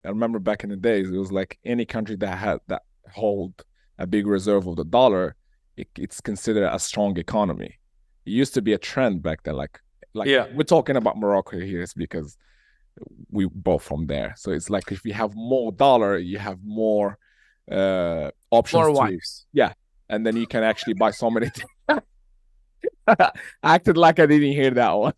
I remember back in the days, it was like any country that hold a big reserve of the dollar, it's considered a strong economy. It used to be a trend back then. Like Yeah, we're talking about Morocco here, is because we both from there. So it's like if you have more dollar, you have more options more to, wives. yeah, and then you can actually buy so many things. I acted like I didn't hear that one.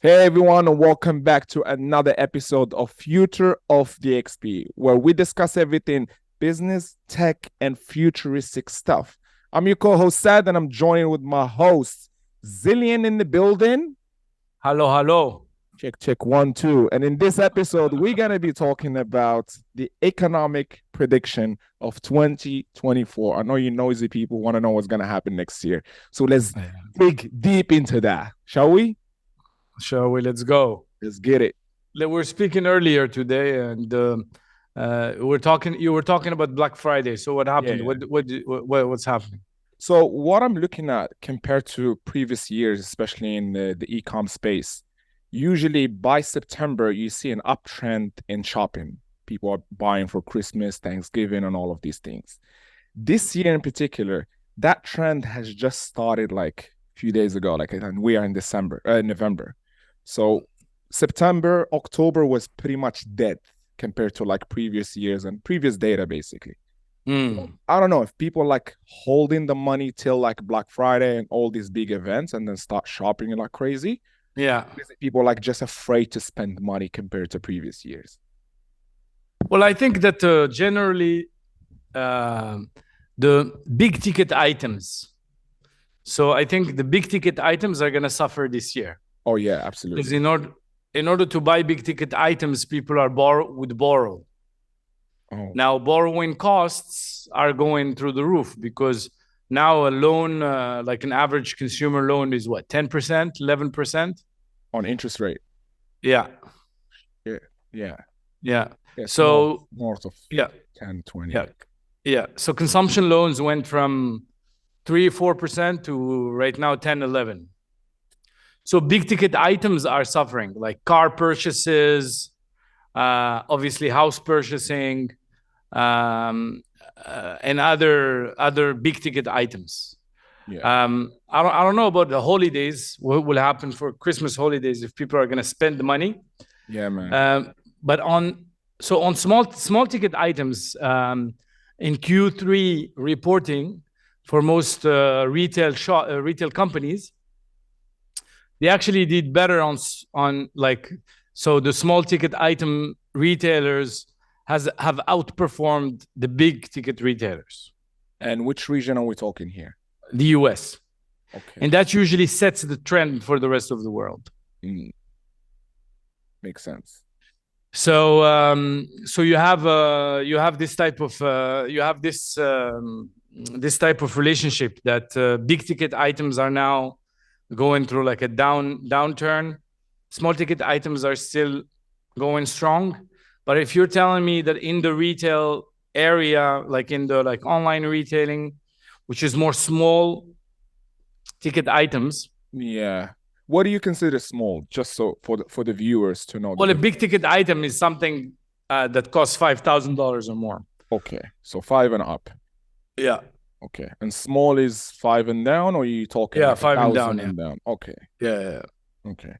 Hey everyone, and welcome back to another episode of Future of DXB, where we discuss everything business, tech, and futuristic stuff. I'm your co-host Saad, and I'm joined with my host Zillion in the building. Hello, hello. Check, check, 1, 2. And in this episode, we're gonna be talking about the economic prediction of 2024. I know you noisy people want to know what's gonna happen next year, so let's dig deep into that, shall we? Shall we? Let's go. Let's get it. We were speaking earlier today, and we're talking. You were talking about Black Friday. So what happened? Yeah. What's happening? So what I'm looking at compared to previous years, especially in the e-com space, usually by September, you see an uptrend in shopping. People are buying for Christmas, Thanksgiving, and all of these things. This year in particular, that trend has just started like a few days ago, and we are in November. So September, October was pretty much dead compared to like previous years and previous data, basically. I don't know if people like holding the money till like Black Friday and all these big events and then start shopping like crazy. Yeah. People like just afraid to spend money compared to previous years. Well, I think that generally the big ticket items. So I think the big ticket items are going to suffer this year. Oh yeah, absolutely. Because in order to buy big ticket items, people are would borrow. Oh. Now borrowing costs are going through the roof because now a loan, like an average consumer loan, is what, 10%, 11% on interest rate. Yeah. Yeah. Yeah. Yeah. Yeah, so north of 10, 20. Yeah. Yeah. So consumption loans went from 3-4% to right now 10, 11. So big ticket items are suffering, like car purchases, obviously house purchasing, and other big ticket items. Yeah. I don't know about the holidays. What will happen for Christmas holidays if people are going to spend the money? Yeah, man. But on small ticket items, in Q3 reporting for most retail companies, they actually did better on like, so the small ticket item retailers have outperformed the big ticket retailers. And which region are we talking here? The US. Okay. And that usually sets the trend for the rest of the world. Makes sense. So so you have this type of this type of relationship that big ticket items are now going through like a downturn. Small ticket items are still going strong. But if you're telling me that in the retail area, like in the like online retailing, which is more small ticket items. Yeah. What do you consider small? Just so for the viewers to know. Well, a big ticket item is something that costs $5,000 or more. Okay. So 5 and up. Yeah. Okay. And small is 5 and down, or are you talking? Yeah, like 5 and down. down. Okay. Yeah. Okay.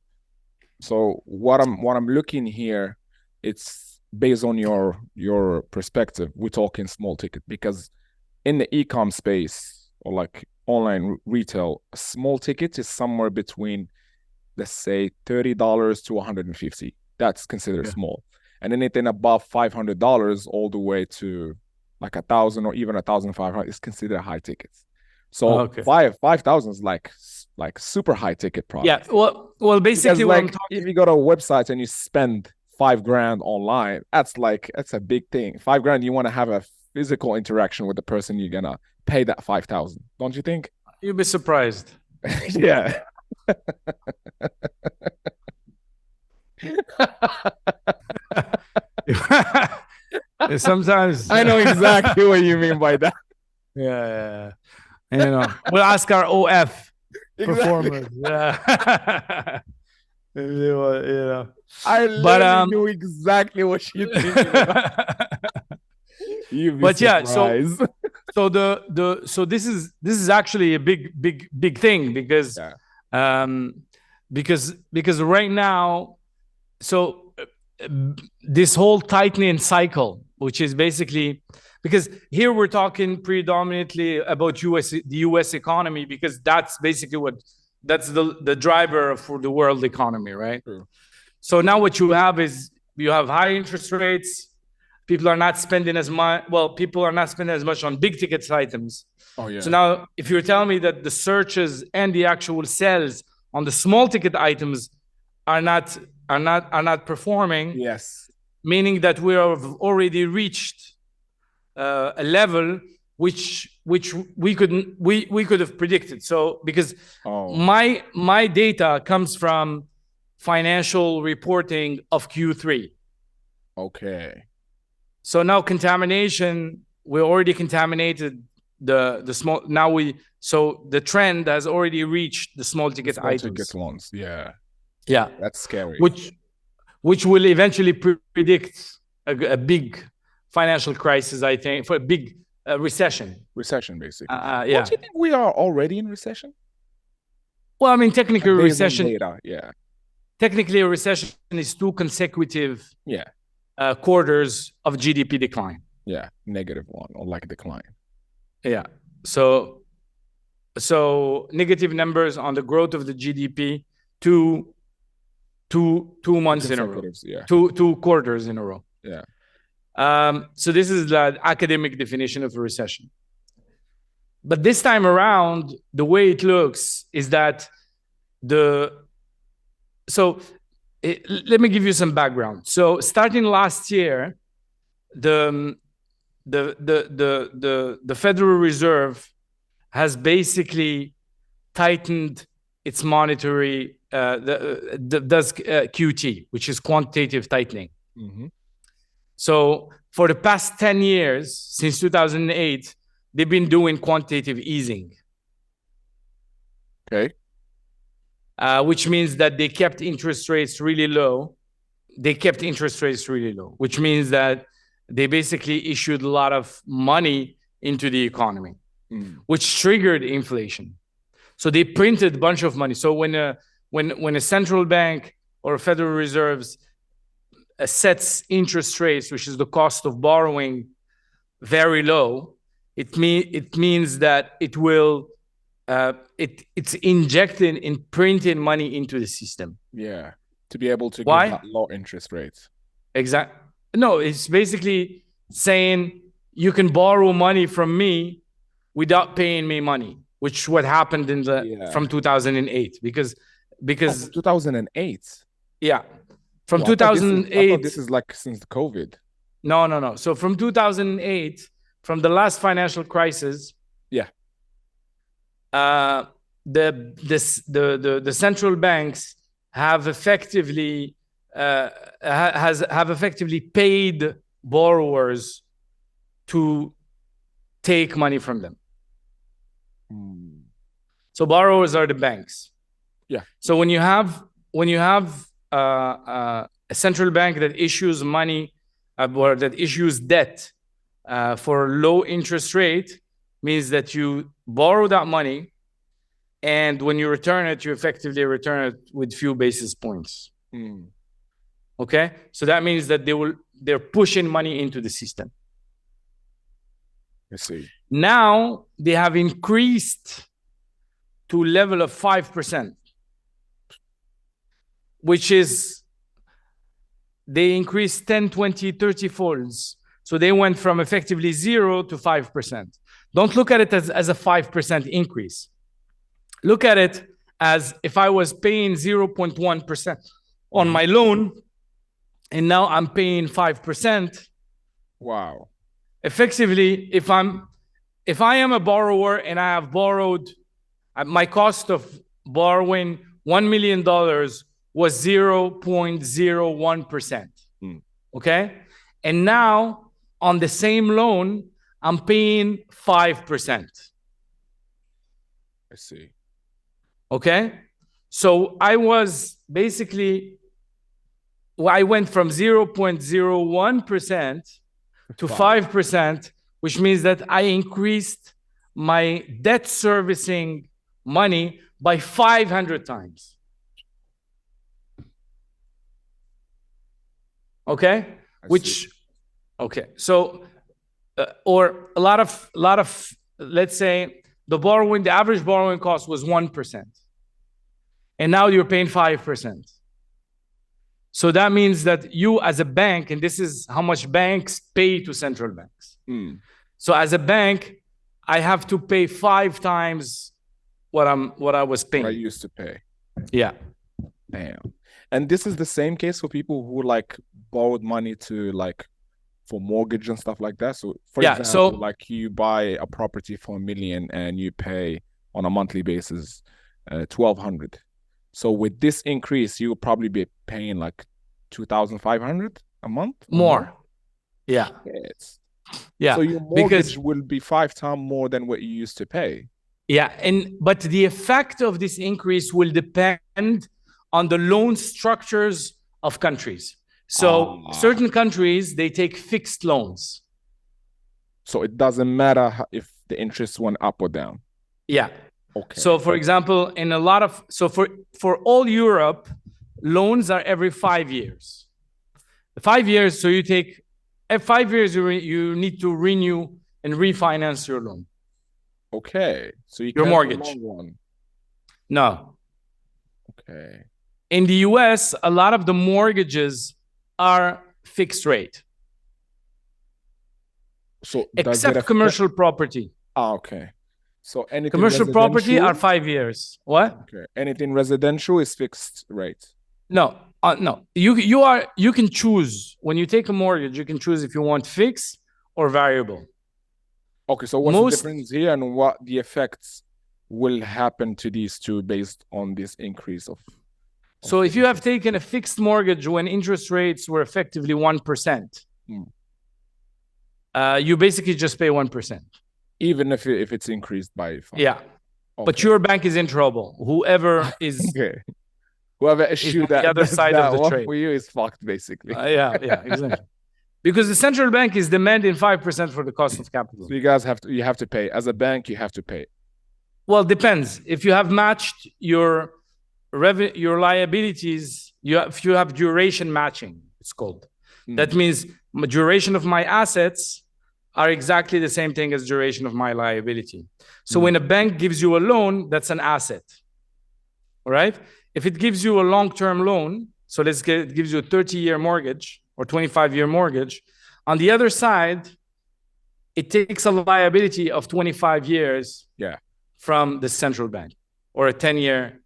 So what I'm looking here, it's based on your perspective. We're talking small ticket because in the e-com space or like online retail, a small ticket is somewhere between, let's say, $30 to $150. That's considered small. And anything above $500 all the way to like 1,000 or even 1,500 is considered high tickets. So 5,000 is like super high ticket product. Yeah. Well, basically, like if you go to a website and you spend $5,000 online, that's a big thing. $5,000, you want to have a physical interaction with the person you're gonna pay that 5,000. Don't you think? You'd be surprised. Yeah. Sometimes I know exactly what you mean by that. yeah. You know, we'll ask our OF performers. Exactly. Yeah. You know. I But literally knew exactly what you're thinking about. You'd be but yeah, surprised. so this is actually a big thing because Yeah. because right now, so this whole tightening cycle, which is basically because here we're talking predominantly about the US economy, because that's basically that's the driver for the world economy, right? True. So now what you have is you have high interest rates. People are not spending as much. Well, people are not spending as much on big ticket items. Oh yeah. So now, if you're telling me that the searches and the actual sales on the small ticket items are not performing, Yes. meaning that we have already reached a level which we could have predicted. So because my data comes from financial reporting of Q3. Okay. So now contamination, we already contaminated the small. Now so the trend has already reached the small ticket items. Small ticket ones, yeah. Yeah, that's scary. Which will eventually predict a big financial crisis, I think, for a big recession. Recession, basically. Yeah. Don't you think we are already in recession? Well, I mean, technically, a recession. Data, yeah. Technically, a recession is 2 consecutive quarters of GDP decline. Yeah, negative one, or like decline. Yeah. So negative numbers on the growth of the GDP two months in a row. Yeah. Two quarters in a row. Yeah. So this is the academic definition of a recession. But this time around, the way it looks is that let me give you some background. So starting last year, the Federal Reserve has basically tightened its monetary does QT, which is quantitative tightening. Mm-hmm. So for the past 10 years, since 2008, they've been doing quantitative easing. Okay. Which means that they kept interest rates really low. Which means that they basically issued a lot of money into the economy, which triggered inflation. So they printed a bunch of money. So when a central bank or a Federal Reserve sets interest rates, which is the cost of borrowing, very low, it means that it will it's injecting in printing money into the system. Yeah, to be able to give that low interest rates. Exactly. No, it's basically saying you can borrow money from me without paying me money, which what happened in from 2008 because 2008. Yeah, from 2008. I thought this is like since the COVID. No. So from 2008, from the last financial crisis. Yeah. The central banks have effectively paid borrowers to take money from them. So borrowers are the banks. Yeah. So when you have a central bank that issues money or that issues debt for low interest rate, means that you borrow that money, and when you return it, you effectively return it with few basis points. Okay, so that means that they're pushing money into the system. I see. Now they have increased to a level of 5%, which is they increased 10, 20, 30 folds. So they went from effectively 0 to 5%. Don't look at it as a 5% increase. Look at it as if I was paying 0.1% on my loan, and now I'm paying 5%. Wow. Effectively, if I am a borrower and I have borrowed, my cost of borrowing $1 million was 0.01%. Okay? And now on the same loan, I'm paying 5%. I see. Okay? So I was basically, I went from 0.01% to 5%, which means that I increased my debt servicing money by 500 times. Okay? Okay. So, or a lot of, let's say the average borrowing cost was 1%. And now you're paying 5%. So that means that you as a bank, and this is how much banks pay to central banks. So as a bank, I have to pay 5 times what I was paying. What I used to pay. Yeah. Damn. And this is the same case for people who like borrowed money to like for mortgage and stuff like that. So for example, like you buy a property for $1 million and you pay on a monthly basis $1,200. So with this increase, you'll probably be paying like $2,500 a month. More. Yeah. So your mortgage will be 5 times more than what you used to pay. Yeah, but the effect of this increase will depend on the loan structures of countries. So certain countries, they take fixed loans. So it doesn't matter if the interest went up or down. Yeah. Okay. So for example, in a lot of, so for all Europe, loans are every 5 years. 5 years, so you take, every 5 years you need to renew and refinance your loan. Okay. So you your mortgage. No. Okay. In the US, a lot of the mortgages are fixed rate. So except commercial property. Okay. So anything commercial property are 5 years. What? Okay. Anything residential is fixed rate. No. No. You can choose when you take a mortgage. You can choose if you want fixed or variable. Okay. So what's the difference here, and what the effects will happen to these two based on this increase of? So if you have taken a fixed mortgage when interest rates were effectively 1%, you basically just pay 1%. Even if it's increased by 5. Yeah. Okay. But your bank is in trouble. Whoever is okay. Whoever issued that, the other side of the trade for you is fucked, basically. Yeah, exactly. Because the central bank is demanding 5% for the cost of capital. So you guys have to pay. As a bank, you have to pay. Well, depends. If you have matched your liabilities, if you have duration matching, it's called. That means duration of my assets are exactly the same thing as duration of my liability. So when a bank gives you a loan, that's an asset. All right? If it gives you a long-term loan, so it gives you a 30-year mortgage or 25-year mortgage, on the other side, it takes a liability of 25 years from the central bank, or a 10-year.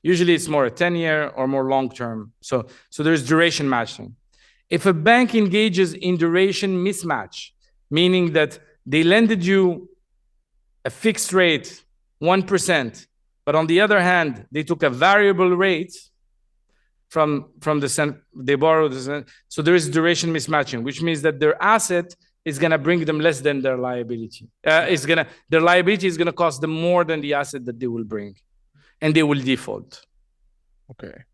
Usually it's more a 10-year or more long-term. So there's duration matching. If a bank engages in duration mismatch, meaning that they lended you a fixed rate, 1%, but on the other hand, they took a variable rate from they borrowed. So there is duration mismatching, which means that their asset is going to bring them less than their liability. Their liability is going to cost them more than the asset that they will bring, and they will default. Okay.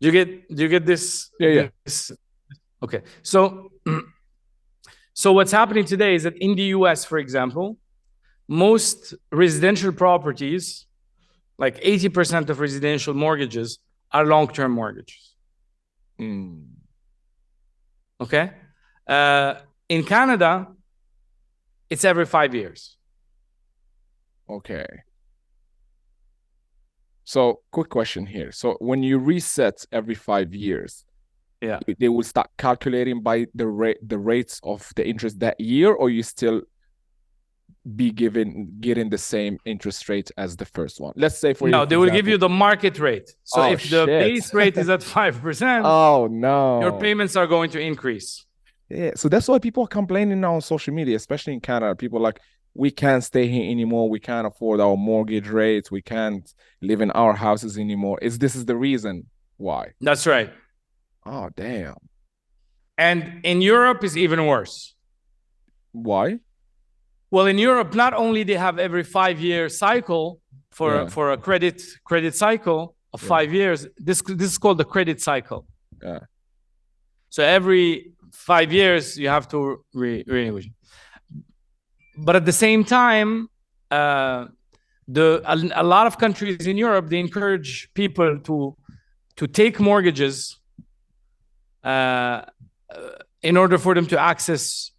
Do you get this? Yeah. Okay. So what's happening today is that in the US, for example, most residential properties, like 80% of residential mortgages, are long-term mortgages. Okay? In Canada, it's every 5 years. Okay. So, quick question here. So, when you reset every 5 years, they will start calculating by the rates of the interest that year, or you still be getting the same interest rate as the first one? Let's say for they will give you the market rate. So if the base rate is at 5%, oh no, your payments are going to increase. Yeah, so that's why people are complaining now on social media, especially in Canada. People are like, we can't stay here anymore. We can't afford our mortgage rates. We can't live in our houses anymore. This is the reason why? That's right. Oh, damn. And in Europe is even worse. Why? Well, in Europe, not only they have every 5-year cycle for a credit cycle of 5 years. This is called the credit cycle. Yeah. So every 5 years you have to renegotiate. But at the same time, a lot of countries in Europe, they encourage people to take mortgages in order for them to access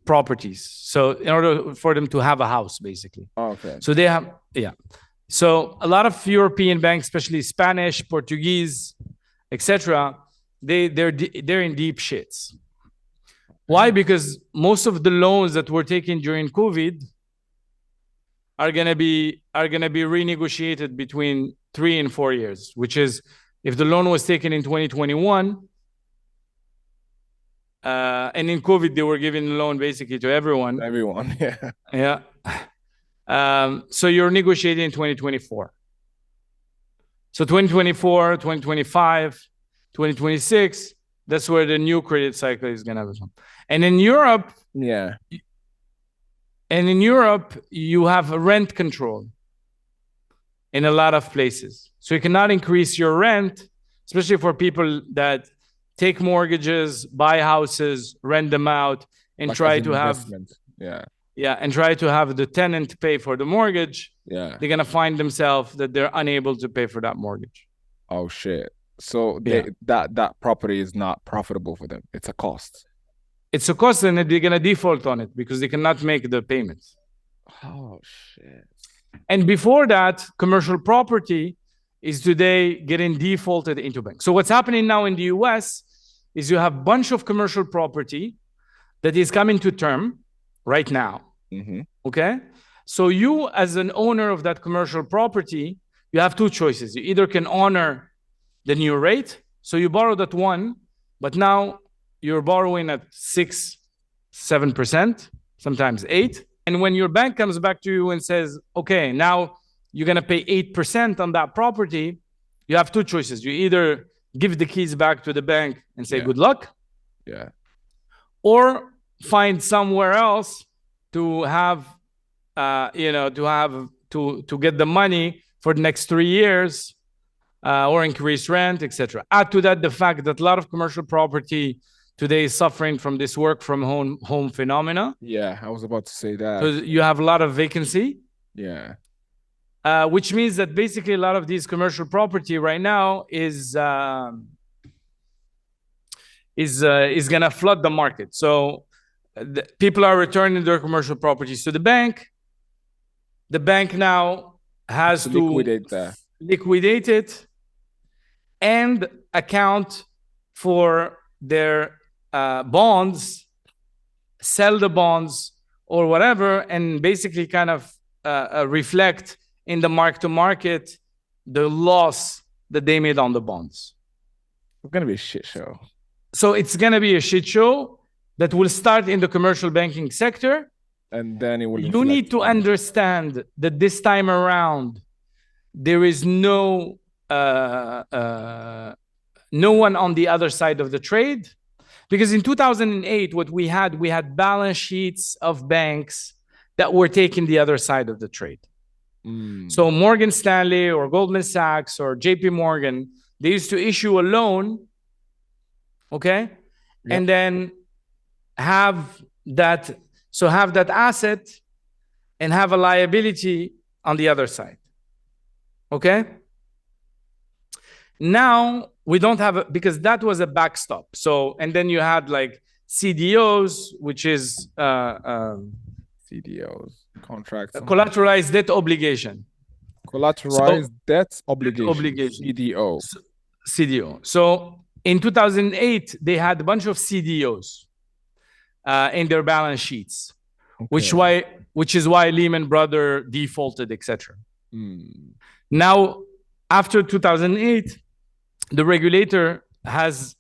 properties. So in order for them to have a house, basically. Okay. So they have, So a lot of European banks, especially Spanish, Portuguese, etc., they're in deep shits. Why? Because most of the loans that were taken during COVID are gonna be renegotiated between 3 and 4 years, which is if the loan was taken in 2021, and in COVID they were giving the loan basically to everyone. Everyone, yeah. Yeah. So you're negotiating in 2024. So 2024, 2025, 2026, that's where the new credit cycle is gonna come. And in Europe, you have rent control in a lot of places. So you cannot increase your rent, especially for people that take mortgages, buy houses, rent them out, and like try to have and try to have the tenant pay for the mortgage. Yeah. They're gonna find themselves that they're unable to pay for that mortgage. Oh shit. So that property is not profitable for them. It's a cost. It's a cost, and they're gonna default on it because they cannot make the payments. Oh shit. And before that, commercial property is today getting defaulted into banks. So what's happening now in the US is you have a bunch of commercial property that is coming to term right now. Okay? So you, as an owner of that commercial property, you have two choices. You either can honor the new rate. So you borrowed at 1, but now you're borrowing at 6, 7%, sometimes 8. And when your bank comes back to you and says, okay, now you're going to pay 8% on that property, you have two choices. You either give the keys back to the bank and say, good luck. Yeah. Or find somewhere else to have, to get the money for the next 3 years, or increase rent, etc. Add to that the fact that a lot of commercial property today is suffering from this work from home phenomena. Yeah, I was about to say that. So you have a lot of vacancy. Yeah. Which means that basically a lot of these commercial property right now is gonna flood the market. So people are returning their commercial properties to the bank. The bank now has to liquidate it and account for their bonds, sell the bonds or whatever, and basically kind of reflect in the mark-to-market the loss that they made on the bonds. It's going to be a shit show. So it's going to be a shit show that will start in the commercial banking sector. And then it will. You need to understand that this time around, there is no one on the other side of the trade. Because in 2008, what we had balance sheets of banks that were taking the other side of the trade. So Morgan Stanley or Goldman Sachs or JP Morgan, they used to issue a loan, okay? And then have that asset and have a liability on the other side, okay? Now, we don't have it because that was a backstop. So, and then you had like CDOs, which is CDOs, contracts, collateralized debt obligation. Collateralized debt obligation. CDO. So in 2008, they had a bunch of CDOs in their balance sheets, which is why Lehman Brothers defaulted, etc. Now, after 2008, the regulator has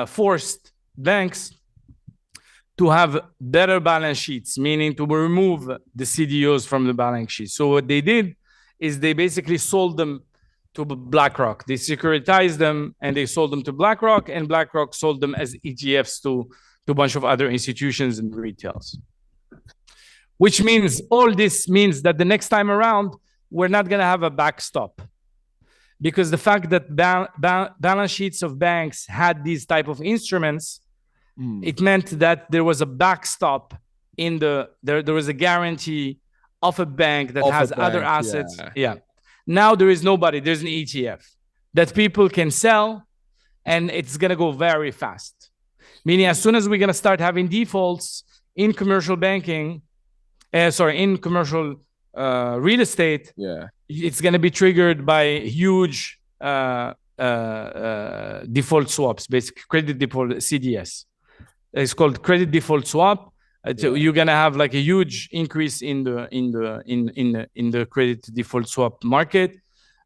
forced banks to have better balance sheets, meaning to remove the CDOs from the balance sheet. So what they did is they basically sold them to BlackRock. They securitized them and they sold them to BlackRock, and BlackRock sold them as ETFs to a bunch of other institutions and retails. Which means all this means that the next time around, we're not going to have a backstop. Because the fact that balance sheets of banks had these type of instruments, it meant that there was a backstop in there was a guarantee of a bank that has other assets. Yeah. Now there is nobody. There's an ETF that people can sell, and it's going to go very fast. Meaning as soon as we're going to start having defaults in commercial banking, in commercial real estate, it's going to be triggered by huge default swaps, basically credit default CDS. It's called credit default swap. You're going to have like a huge increase in the credit default swap market.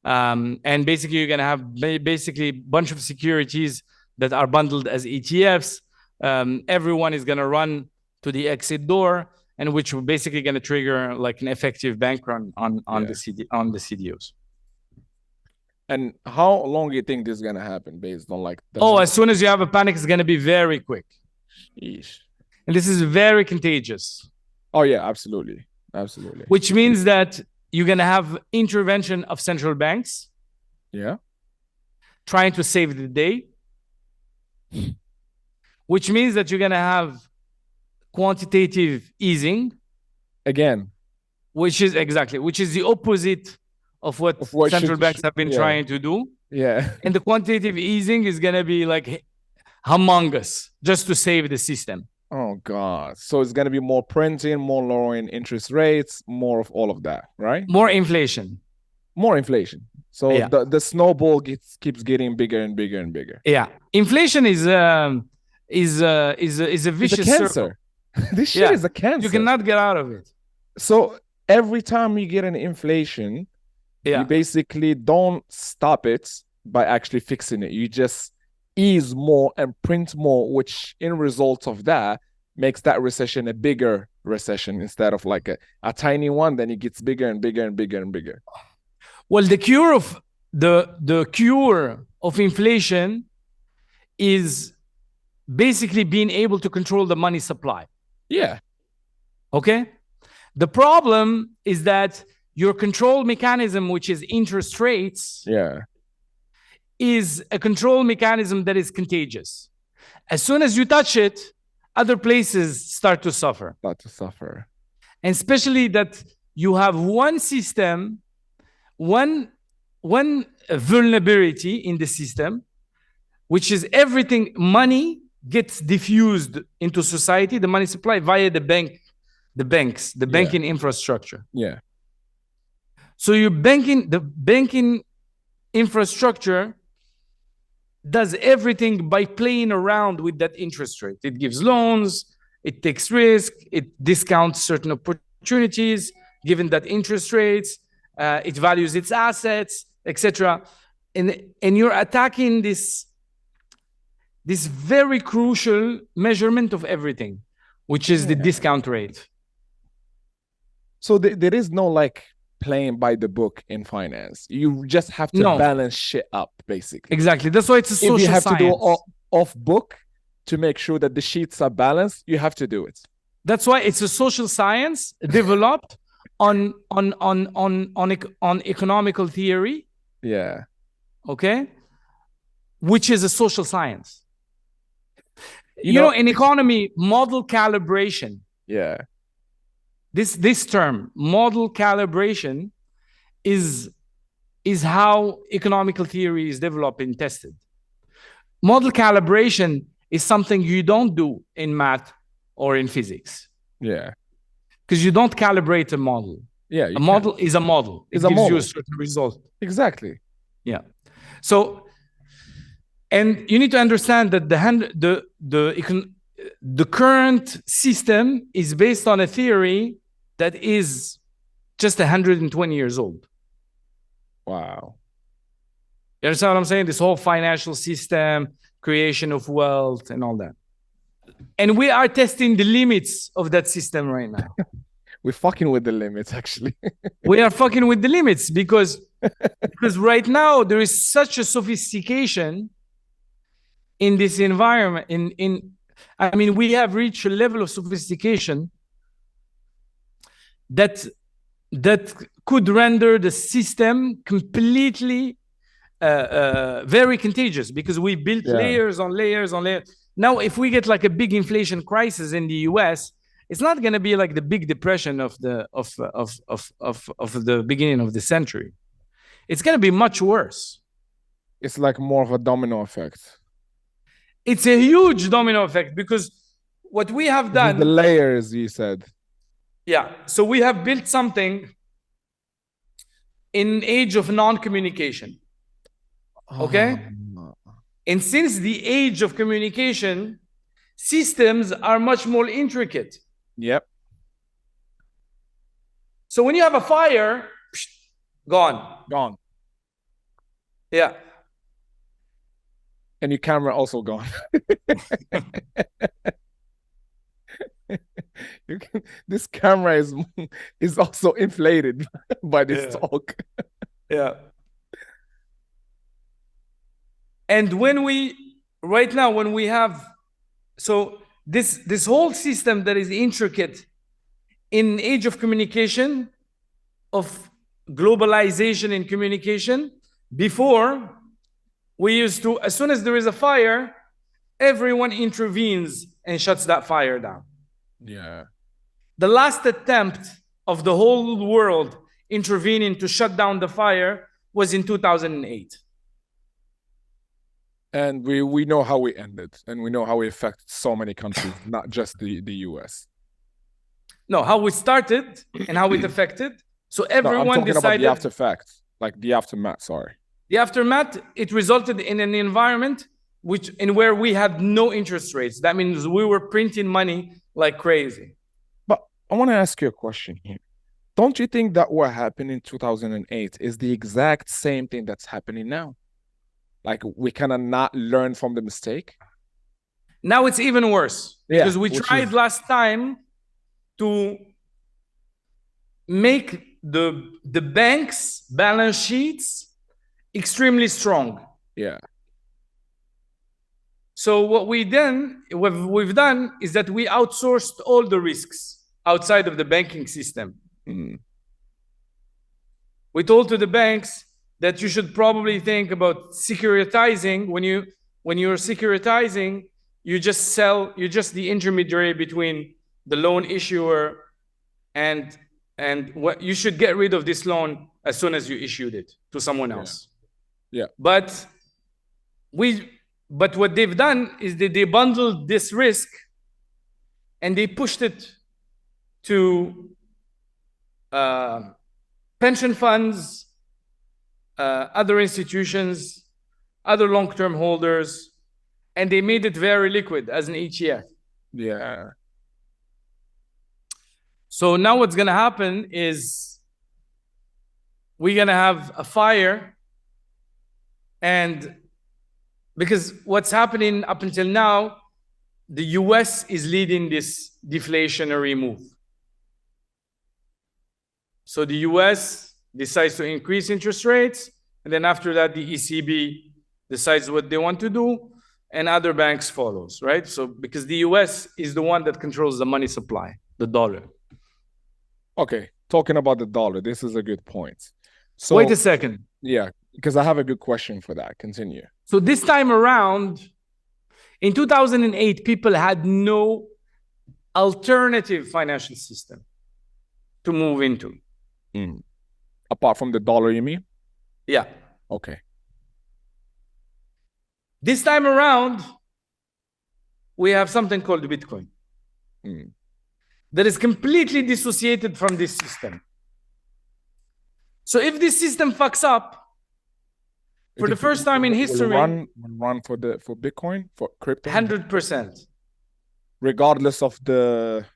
And basically you're going to have basically a bunch of securities that are bundled as ETFs. Everyone is going to run to the exit door, and which we're basically going to trigger like an effective bank run on the CDOs. And how long do you think this is going to happen based on like as soon as you have a panic, it's going to be very quick. Sheesh. And this is very contagious. Oh yeah, absolutely. Which means that you're going to have intervention of central banks trying to save the day, which means that you're going to have quantitative easing again, which is the opposite of what central banks have been trying to do. And the quantitative easing is going to be like humongous just to save the system. Oh God. So it's going to be more printing, more lowering interest rates, more of all of that, right? More inflation. So the snowball keeps getting bigger and bigger and bigger. Yeah. Inflation is a vicious circle. This shit is a cancer. You cannot get out of it. So every time you get an inflation, you basically don't stop it by actually fixing it. You just ease more and print more, which in result of that makes that recession a bigger recession instead of like a tiny one. Then it gets bigger and bigger and bigger and bigger. Well, the cure of inflation is basically being able to control the money supply. Yeah. Okay. The problem is that your control mechanism, which is interest rates, is a control mechanism that is contagious. As soon as you touch it, other places start to suffer. And especially that you have one system, one vulnerability in the system, which is everything money gets diffused into society, the money supply via the banking infrastructure. So the banking infrastructure does everything by playing around with that interest rate. It gives loans, it takes risk, it discounts certain opportunities given that interest rates, it values its assets, etc. And you're attacking this very crucial measurement of everything, which is the discount rate. So there is no like playing by the book in finance. You just have to balance shit up, basically. Exactly. That's why it's a social science. If you have to do off book to make sure that the sheets are balanced, you have to do it. That's why it's a social science developed on economical theory. Okay. Which is a social science. You know, in economy, model calibration. This term, model calibration, is how economical theory is developed and tested. Model calibration is something you don't do in math or in physics. Because you don't calibrate a model. A model is a model. It gives you a certain result. Exactly. So, and you need to understand that the current system is based on a theory that is just 120 years old. Wow. You understand what I'm saying? This whole financial system, creation of wealth and all that. And we are testing the limits of that system right now. We're fucking with the limits, actually. We are fucking with the limits because Because right now there is such a sophistication in this environment. I mean, we have reached a level of sophistication that could render the system completely very contagious, because we built layers on layers on layers. Now, if we get like a big inflation crisis in the US, it's not going to be like the big depression of the beginning of the century. It's going to be much worse. It's like more of a domino effect. It's a huge domino effect, because what we have done, the layers you said. Yeah. So we have built something in an age of non-communication. Okay? And since the age of communication, systems are much more intricate. Yep. So when you have a fire, gone. Gone. Yeah. And your camera also gone. This camera is also inflated by this talk. Yeah. And right now, when we have, so this whole system that is intricate in age of communication, of globalization in communication, before we used to, as soon as there is a fire, everyone intervenes and shuts that fire down. Yeah. The last attempt of the whole world intervening to shut down the fire was in 2008. And we know how we ended, and we know how we affected so many countries, not just the US. No, how we started and how it affected. So everyone I'm talking decided about the afterfact, like the aftermath, sorry. The aftermath, it resulted in an environment where we had no interest rates. That means we were printing money like crazy. But I want to ask you a question here. Don't you think that what happened in 2008 is the exact same thing that's happening now? Like, we cannot not learn from the mistake? Now it's even worse. Because we tried last time to make the bank's balance sheets extremely strong. Yeah. So what we've done is that we outsourced all the risks outside of the banking system. Mm. We told to the banks that you should probably think about securitizing. When you're securitizing, you're just the intermediary between the loan issuer and what you should get rid of this loan as soon as you issued it to someone else. Yeah. But what they've done is that they bundled this risk and they pushed it to pension funds, other institutions, other long-term holders, and they made it very liquid as an ETF. Yeah. So now what's going to happen is we're going to have a fire, and because what's happening up until now, the US is leading this deflationary move. So the US decides to increase interest rates, and then after that, the ECB decides what they want to do, and other banks follows, right? So because the US is the one that controls the money supply, the dollar. Okay, talking about the dollar, this is a good point. So wait a second. Yeah, because I have a good question for that. Continue. So this time around, in 2008, people had no alternative financial system to move into. Mm. Apart from the dollar, you mean? Yeah. Okay. This time around, we have something called Bitcoin. Mm. That is completely dissociated from this system. So if this system fucks up, for the first time in history, run for Bitcoin, for crypto, 100%, regardless of the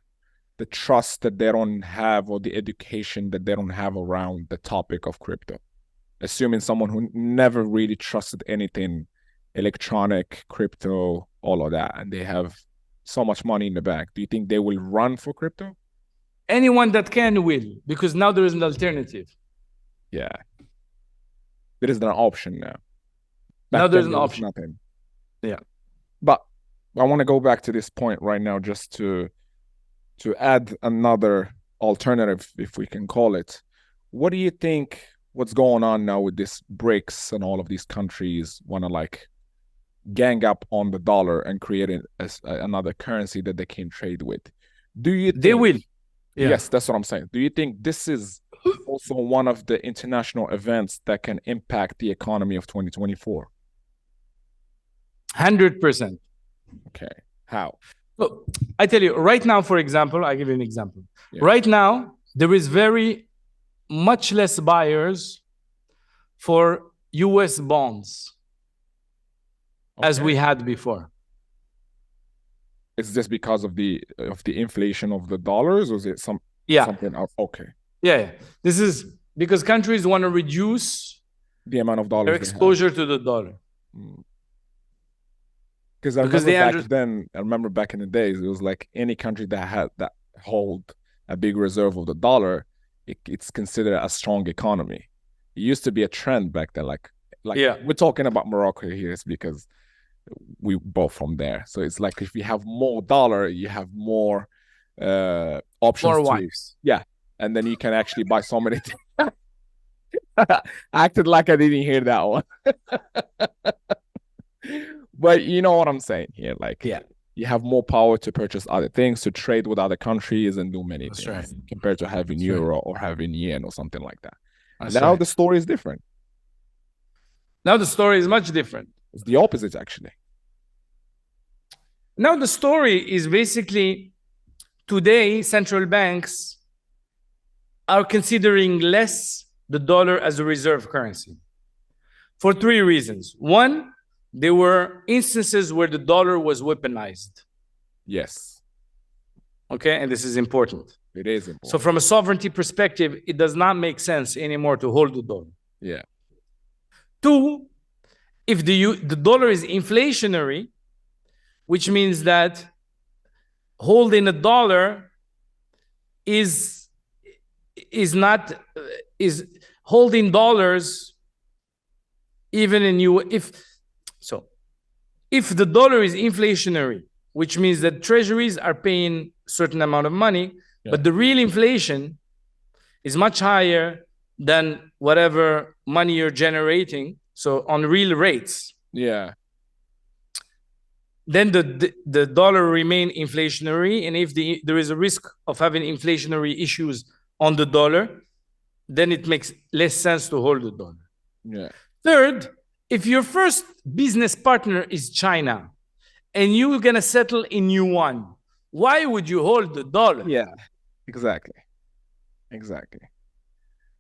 trust that they don't have or the education that they don't have around the topic of crypto. Assuming someone who never really trusted anything electronic, crypto, all of that, and they have so much money in the bank, do you think they will run for crypto? Anyone that can will, because now there is an alternative. Yeah. There is an option now. Now Back there's then, an there was option. nothing. Yeah. But I want to go back to this point right now just to add another alternative, if we can call it. What do you think what's going on now with this BRICS and all of these countries want to like gang up on the dollar and create another currency that they can trade with? Do you think They will? Yeah. Yes, that's what I'm saying. Do you think this is also one of the international events that can impact the economy of 2024? 100%. Okay. How? So I tell you, right now, for example, I give you an example. Yeah. Right now, there is very much less buyers for US bonds as we had before. Is this because of the inflation of the dollars, or is it something else? Okay. Yeah. This is because countries want to reduce the amount of dollars their exposure to the dollar. Because I remember back in the days, it was like any country that hold a big reserve of the dollar, it's considered a strong economy. It used to be a trend back then. Like we're talking about Morocco here, it's because we both from there. So it's like if you have more dollar, you have more options. More wives. Yeah. And then you can actually buy so many things. I acted like I didn't hear that one. But you know what I'm saying here. Like, you have more power to purchase other things, to trade with other countries and do many things compared to having euro or having yen or something like that. Now the story is different. Now the story is much different. It's the opposite, actually. Now the story is basically today central banks are considering less the dollar as a reserve currency for three reasons. One, there were instances where the dollar was weaponized. Yes. Okay, and this is important. It is important. So from a sovereignty perspective, it does not make sense anymore to hold the dollar. Yeah. Two, if the dollar is inflationary, which means that holding a dollar is holding dollars even in if the dollar is inflationary, which means that treasuries are paying a certain amount of money, but the real inflation is much higher than whatever money you're generating. So on real rates. Yeah. Then the dollar remain inflationary. And if there is a risk of having inflationary issues on the dollar, then it makes less sense to hold the dollar. Yeah. Third, if your first business partner is China and you're going to settle in yuan, why would you hold the dollar? Yeah, exactly. Exactly.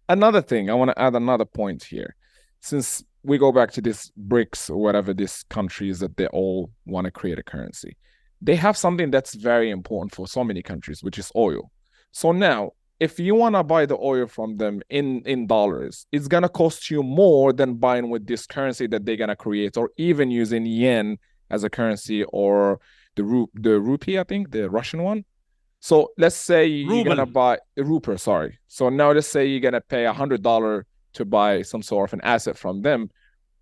Another thing, I want to add another point here. Since we go back to this BRICS or whatever these countries that they all want to create a currency, they have something that's very important for so many countries, which is oil. So now, if you want to buy the oil from them in dollars, it's going to cost you more than buying with this currency that they're going to create, or even using yen as a currency, or the rupee, I think, the Russian one. So let's say you're going to buy a ruble, sorry. So now let's say you're going to pay $100 to buy some sort of an asset from them.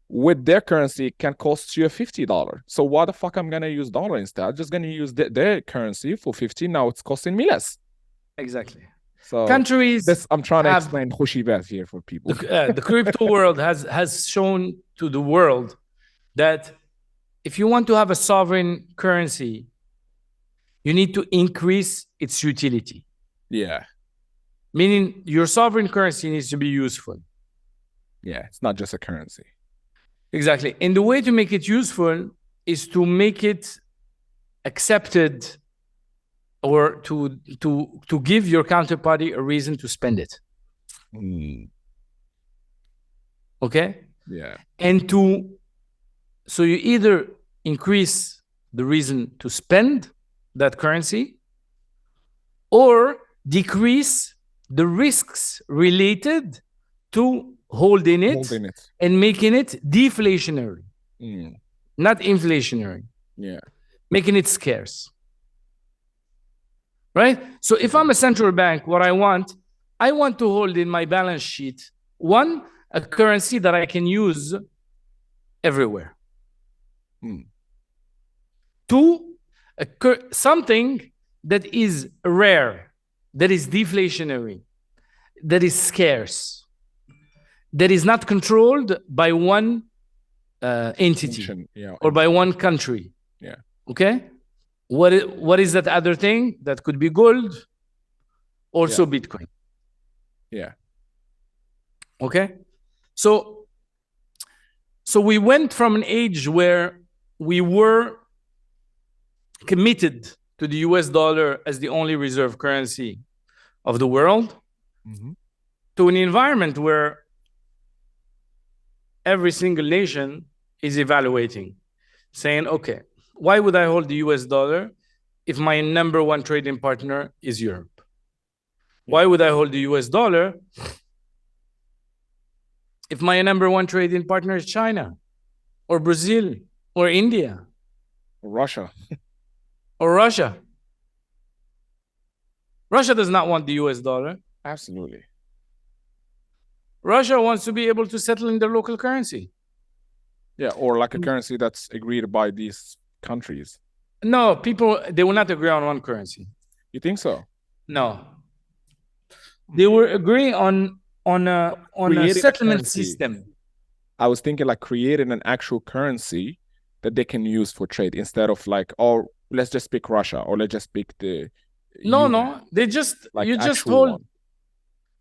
With their currency, it can cost you $50. So why the fuck I'm going to use dollar instead? I'm just going to use their currency for 50. Now it's costing me less. Exactly. So countries, I'm trying to explain Hushibat here for people. The crypto world has shown to the world that if you want to have a sovereign currency, you need to increase its utility. Yeah. Meaning your sovereign currency needs to be useful. Yeah, it's not just a currency. Exactly. And the way to make it useful is to make it accepted, or to give your counterparty a reason to spend it. Okay? Yeah. And so you either increase the reason to spend that currency, or decrease the risks related to holding it and making it deflationary, not inflationary. Yeah. Making it scarce. Right? So if I'm a central bank, what I want to hold in my balance sheet, one, a currency that I can use everywhere. Two, something that is rare, that is deflationary, that is scarce, that is not controlled by one entity or by one country. Yeah. Okay. What is that other thing? That could be gold, also Bitcoin. Yeah. Okay. So we went from an age where we were committed to the US dollar as the only reserve currency of the world to an environment where every single nation is evaluating, saying, okay, why would I hold the US dollar if my number one trading partner is Europe? Why would I hold the US dollar if my number one trading partner is China or Brazil or India? Or Russia. Or Russia. Russia does not want the US dollar. Absolutely. Russia wants to be able to settle in their local currency. Yeah, or like a currency that's agreed by these countries. No, people, they will not agree on one currency. You think so? No. They will agree on a settlement system. I was thinking like creating an actual currency that they can use for trade instead of like, oh, let's just pick Russia or let's just pick the No, they just like you just hold one.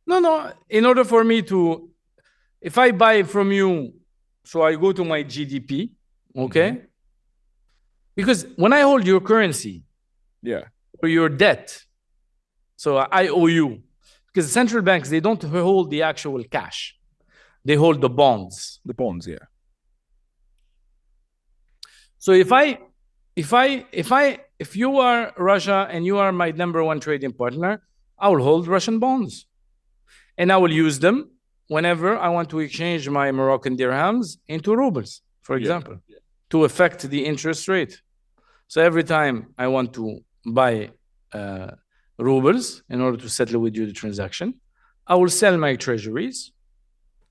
No, in order for me to, if I buy from you, so I go to my GDP, okay? Because when I hold your currency, or your debt, so I owe you, because central banks, they don't hold the actual cash, they hold the bonds. The bonds, yeah. So if you are Russia and you are my number one trading partner, I will hold Russian bonds. And I will use them whenever I want to exchange my Moroccan dirhams into rubles, for example, to affect the interest rate. So every time I want to buy rubles in order to settle with you the transaction, I will sell my treasuries,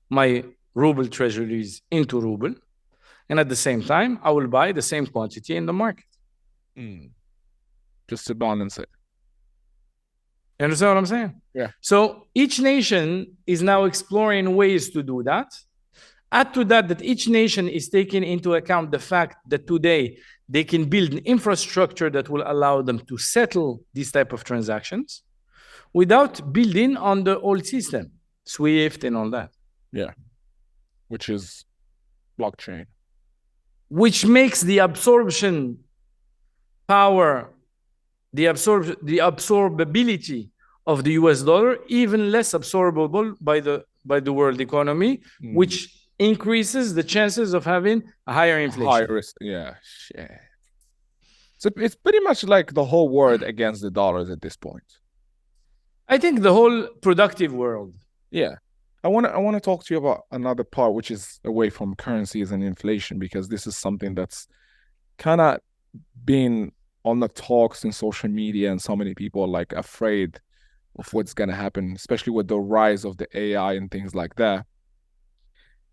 my ruble treasuries into ruble. And at the same time, I will buy the same quantity in the market. Just to balance it. You understand what I'm saying? Yeah. So each nation is now exploring ways to do that. Add to that each nation is taking into account the fact that today they can build an infrastructure that will allow them to settle these type of transactions without building on the old system, SWIFT and all that. Yeah. Which is blockchain. Which makes the absorption power, the absorbability of the US dollar even less absorbable by the world economy, which increases the chances of having a higher inflation. High risk, yeah. Shit. So it's pretty much like the whole world against the dollars at this point. I think the whole productive world. Yeah. I want to talk to you about another part, which is away from currencies and inflation, because this is something that's kind of been on the talks in social media, and so many people are like afraid of what's going to happen, especially with the rise of the AI and things like that.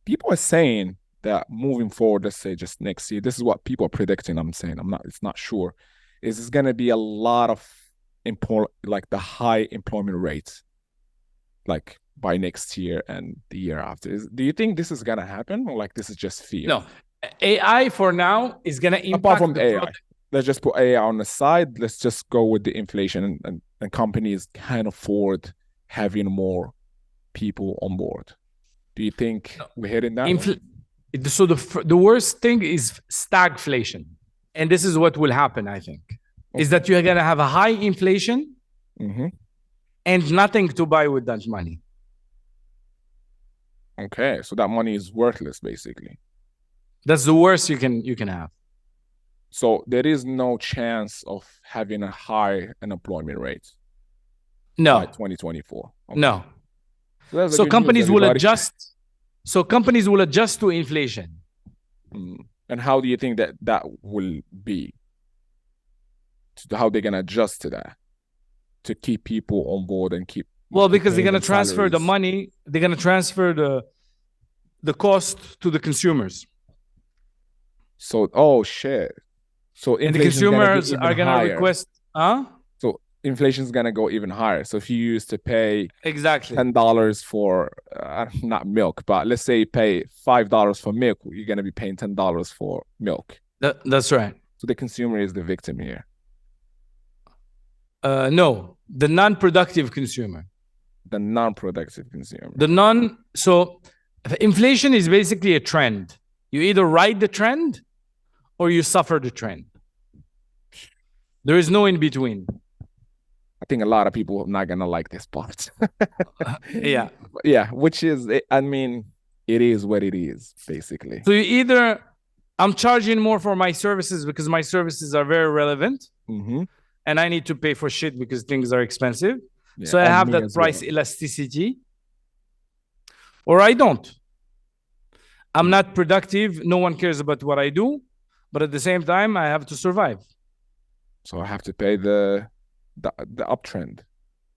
People are saying that moving forward, let's say just next year, this is what people are predicting. I'm saying, it's not sure. Is going to be a lot of like the high employment rates, like by next year and the year after. Do you think this is going to happen, or like this is just fear? No, AI for now is going to impact. Apart from AI, let's just put AI on the side. Let's just go with the inflation, and companies can afford having more people on board. Do you think we're heading that? So the worst thing is stagflation. And this is what will happen, I think, is that you're going to have a high inflation and nothing to buy with that money. Okay, so that money is worthless, basically. That's the worst you can have. So there is no chance of having a high unemployment rate. No. By 2024. Okay. No. So companies will adjust. So companies will adjust to inflation. And how do you think that will be? How they're gonna adjust to that to keep people on board and keep? Well, because they're gonna transfer the money. They're gonna transfer the cost to the consumers. So, oh shit. So And the inflation is gonna get consumers even are going to higher. request, So inflation is gonna go even higher. So if you used to pay exactly. $10 for not milk, but let's say you pay $5 for milk, you're gonna be paying $10 for milk. That's right. So the consumer is the victim here. No, the non-productive consumer. The non-productive consumer. So inflation is basically a trend. You either ride the trend or you suffer the trend. There is no in between. I think a lot of people are not gonna like this part. Yeah. Yeah, which is, I mean, it is what it is, basically. So you either, I'm charging more for my services because my services are very relevant, and I need to pay for shit because things are expensive. Yeah, so I have that price elasticity, or I don't. I'm not productive. No one cares about what I do, but at the same time, I have to survive. So I have to pay the uptrend.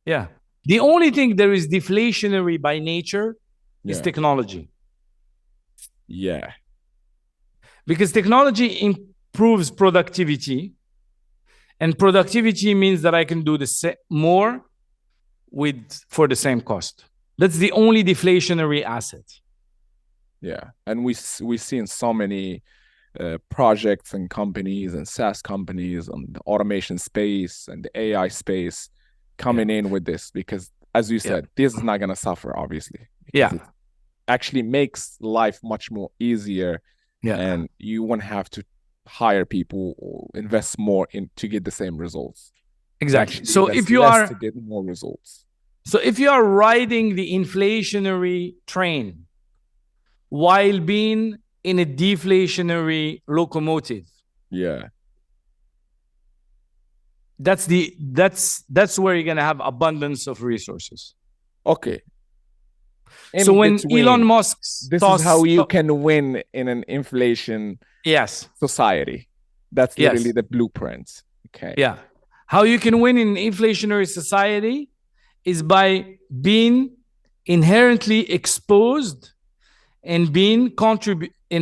Yeah. The only thing that is deflationary by nature is technology. Yeah. Because technology improves productivity, and productivity means that I can do more for the same cost. That's the only deflationary asset. Yeah, and we've seen so many projects and companies and SaaS companies on the automation space and the AI space coming in with this because, as you said, this is not going to suffer, obviously. Yeah. It actually makes life much more easier, and you won't have to hire people or invest more to get the same results. Exactly. So if you are to get more results. So if you are riding the inflationary train while being in a deflationary locomotive, that's where you're gonna have abundance of resources. Okay. So when Elon Musk, this is how you can win in an inflation society. That's literally the blueprint. Okay. Yeah. How you can win in inflationary society is by being inherently exposed and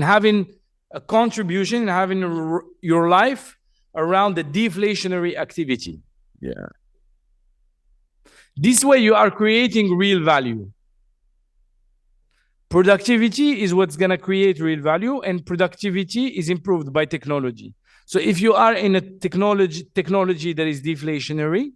having a contribution and having your life around the deflationary activity. Yeah. This way you are creating real value. Productivity is what's going to create real value, and productivity is improved by technology. So if you are in a technology that is deflationary,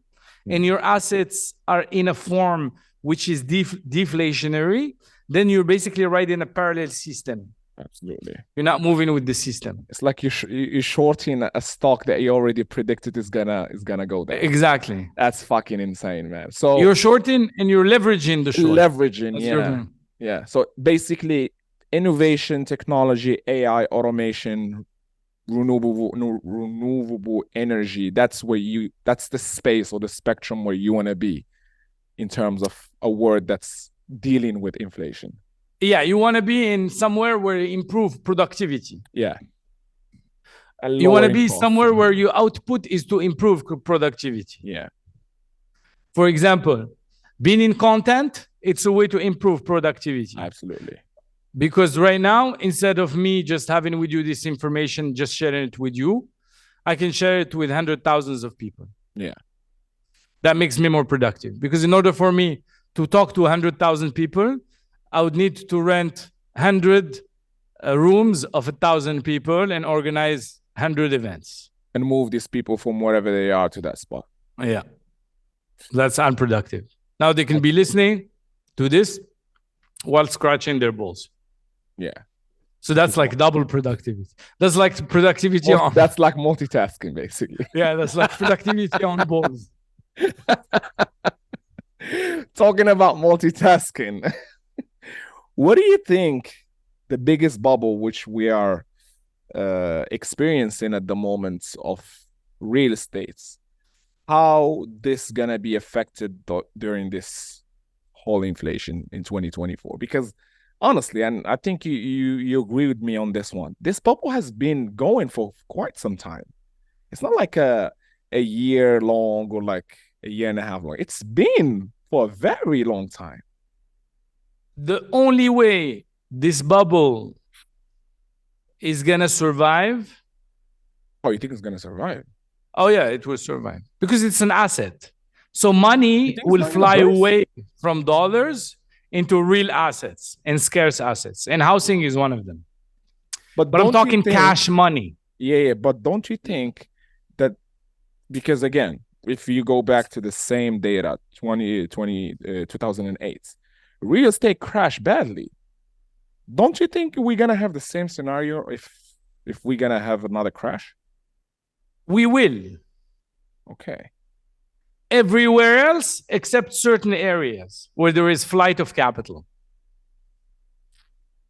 and your assets are in a form which is deflationary, then you're basically riding a parallel system. Absolutely. You're not moving with the system. It's like you're shorting a stock that you already predicted is gonna go down. Exactly. That's fucking insane, man. So you're shorting and you're leveraging the short. Leveraging, yeah. So basically, innovation, technology, AI, automation, renewable energy. That's the space or the spectrum where you want to be in terms of a word that's dealing with inflation. Yeah, you want to be in somewhere where you improve productivity. Yeah. You want to be somewhere where your output is to improve productivity. Yeah. For example, being in content, it's a way to improve productivity. Absolutely. Because right now, instead of me just having with you this information, just sharing it with you, I can share it with hundreds of thousands of people. Yeah. That makes me more productive. Because in order for me to talk to 100,000 people, I would need to rent 100 rooms of 1,000 people and organize 100 events. And move these people from wherever they are to that spot. Yeah. That's unproductive. Now they can be listening to this while scratching their balls. Yeah. So that's like double productivity. That's like productivity on... That's like multitasking, basically. Yeah, that's like productivity on balls. Talking about multitasking. What do you think the biggest bubble which we are experiencing at the moment of real estate, how this gonna be affected during this whole inflation in 2024? Because honestly, and I think you agree with me on this one, this bubble has been going for quite some time. It's not like a year long or like a year and a half long. It's been for a very long time. The only way this bubble is gonna survive. Oh, you think it's gonna survive? Oh yeah, it will survive because it's an asset. So money will fly away from dollars into real assets and scarce assets, and housing is one of them. But I'm talking cash money. Yeah, but don't you think that, because again, if you go back to the same data, 2008, real estate crashed badly. Don't you think we're gonna have the same scenario if we're gonna have another crash? We will. Okay. Everywhere else except certain areas where there is flight of capital.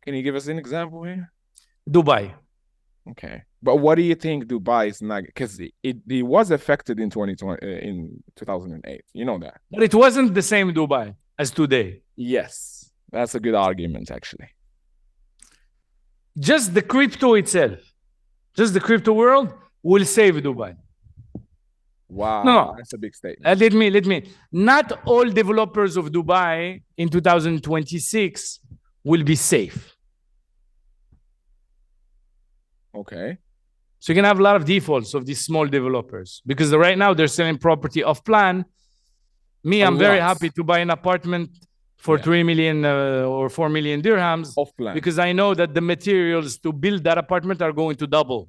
Can you give us an example here? Dubai. Okay. But what do you think Dubai is not? Because it was affected in 2008. You know that. But it wasn't the same Dubai as today. Yes. That's a good argument, actually. Just the crypto itself, just the crypto world will save Dubai. Wow. No, that's a big statement. Let me. Not all developers of Dubai in 2026 will be safe. Okay. So you're going to have a lot of defaults of these small developers because right now they're selling property off plan. I'm very happy to buy an apartment for 3 million or 4 million dirhams off plan, because I know that the materials to build that apartment are going to double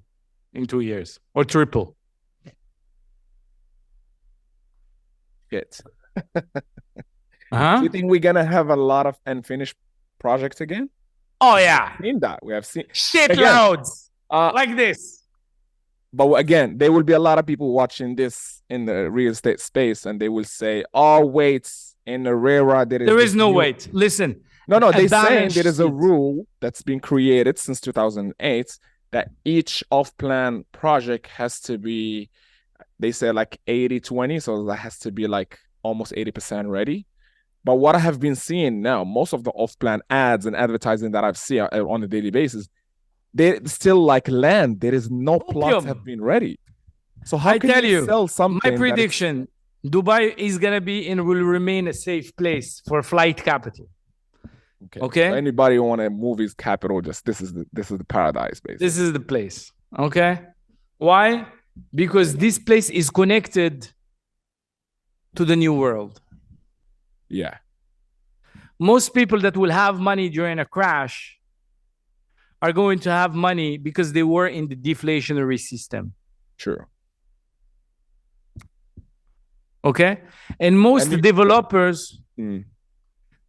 in 2 years or triple. Shit. Do you think we're going to have a lot of unfinished projects again? Oh, yeah. We've seen that. We have seen shitloads like this. But again, there will be a lot of people watching this in the real estate space and they will say, oh, wait, in the RERA, there is no wait. Listen. No, they're saying there is a rule that's been created since 2008 that each off-plan project has to be, they say like 80-20, so that has to be like almost 80% ready. But what I have been seeing now, most of the off-plan ads and advertising that I've seen on a daily basis, they still like land. There is no plots have been ready. So how can you sell something? My prediction, Dubai is going to be and will remain a safe place for flight capital. Okay. So anybody who want to move his capital, just this is the paradise, basically. This is the place. Okay. Why? Because this place is connected to the new world. Yeah. Most people that will have money during a crash are going to have money because they were in the deflationary system. True. Okay. And most developers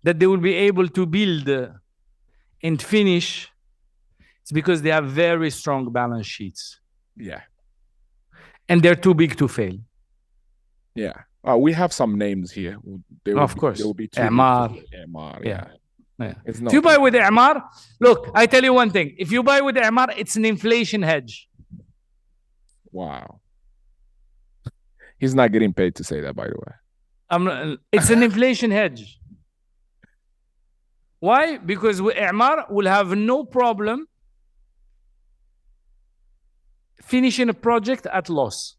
that they will be able to build and finish, it's because they have very strong balance sheets. Yeah. And they're too big to fail. Yeah. We have some names here. Of course. There will be two. Amar. Yeah. If you buy with Amar, look, I tell you one thing. If you buy with Amar, it's an inflation hedge. Wow. He's not getting paid to say that, by the way. It's an inflation hedge. Why? Because with Amar, we'll have no problem finishing a project at loss.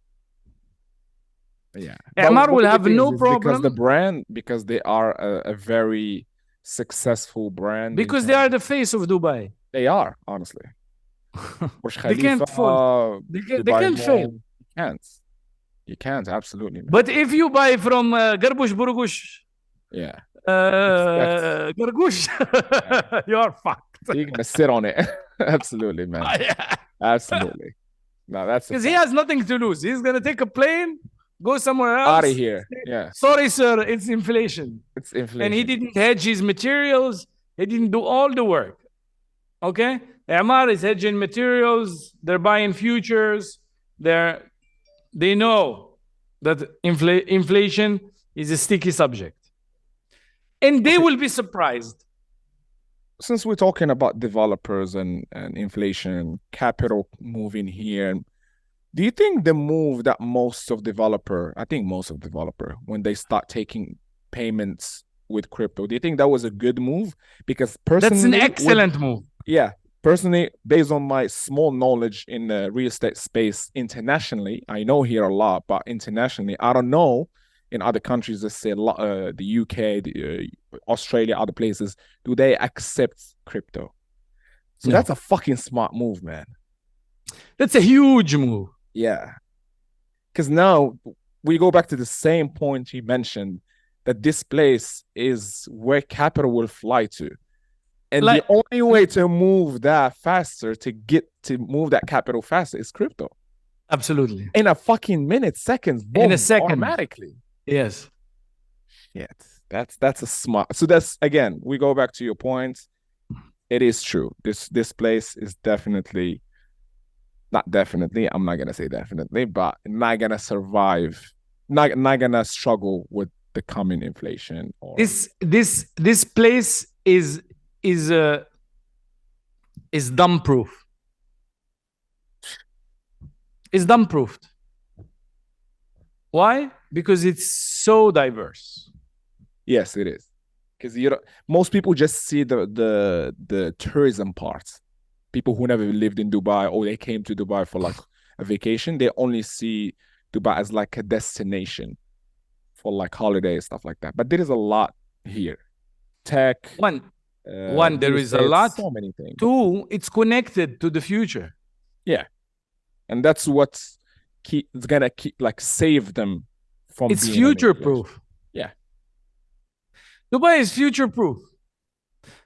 Yeah. Amar will have no problem. Because they are a very successful brand. Because they are the face of Dubai. They are, honestly. They can't fall. They can't fail. You can't, absolutely. Man. But if you buy from Garbush Burgush, Gargush, you're fucked. You're gonna sit on it. Absolutely, man. Absolutely. No, that's because he has nothing to lose. He's gonna take a plane, go somewhere else. Out of here. Yeah. Sorry, sir. It's inflation. It's inflation. And he didn't hedge his materials. He didn't do all the work. Okay. Amar is hedging materials. They're buying futures. They know that inflation is a sticky subject. And they will be surprised. Since we're talking about developers and inflation, capital moving here, do you think the move that most of developer, when they start taking payments with crypto, do you think that was a good move? Because personally, that's an excellent move. Yeah. Personally, based on my small knowledge in the real estate space internationally, I know here a lot, but internationally, I don't know in other countries, let's say the UK, Australia, other places, do they accept crypto? So No. that's a fucking smart move, man. That's a huge move. Yeah. Because now we go back to the same point you mentioned, that this place is where capital will fly to. And Like, the only way to move that faster, to move that capital faster, is crypto. Absolutely. In a fucking minute, seconds, boom, In a second. automatically. Yes. Yeah, that's a smart. So that's, again, we go back to your point. It is true. This place is definitely, not definitely, I'm not gonna say definitely, but not gonna survive, not gonna struggle with the coming inflation. Or this place is dumb proof. It's dumb proofed. Why? Because it's so diverse. Yes, it is. Because most people just see the tourism parts. People who never lived in Dubai, or they came to Dubai for like a vacation, they only see Dubai as like a destination for like holidays, stuff like that. But there is a lot here. Tech. One, there is a lot. So many things. Two, it's connected to the future. Yeah. And that's what's it's gonna like save them from. It's future proof. Yeah. Dubai is future proof.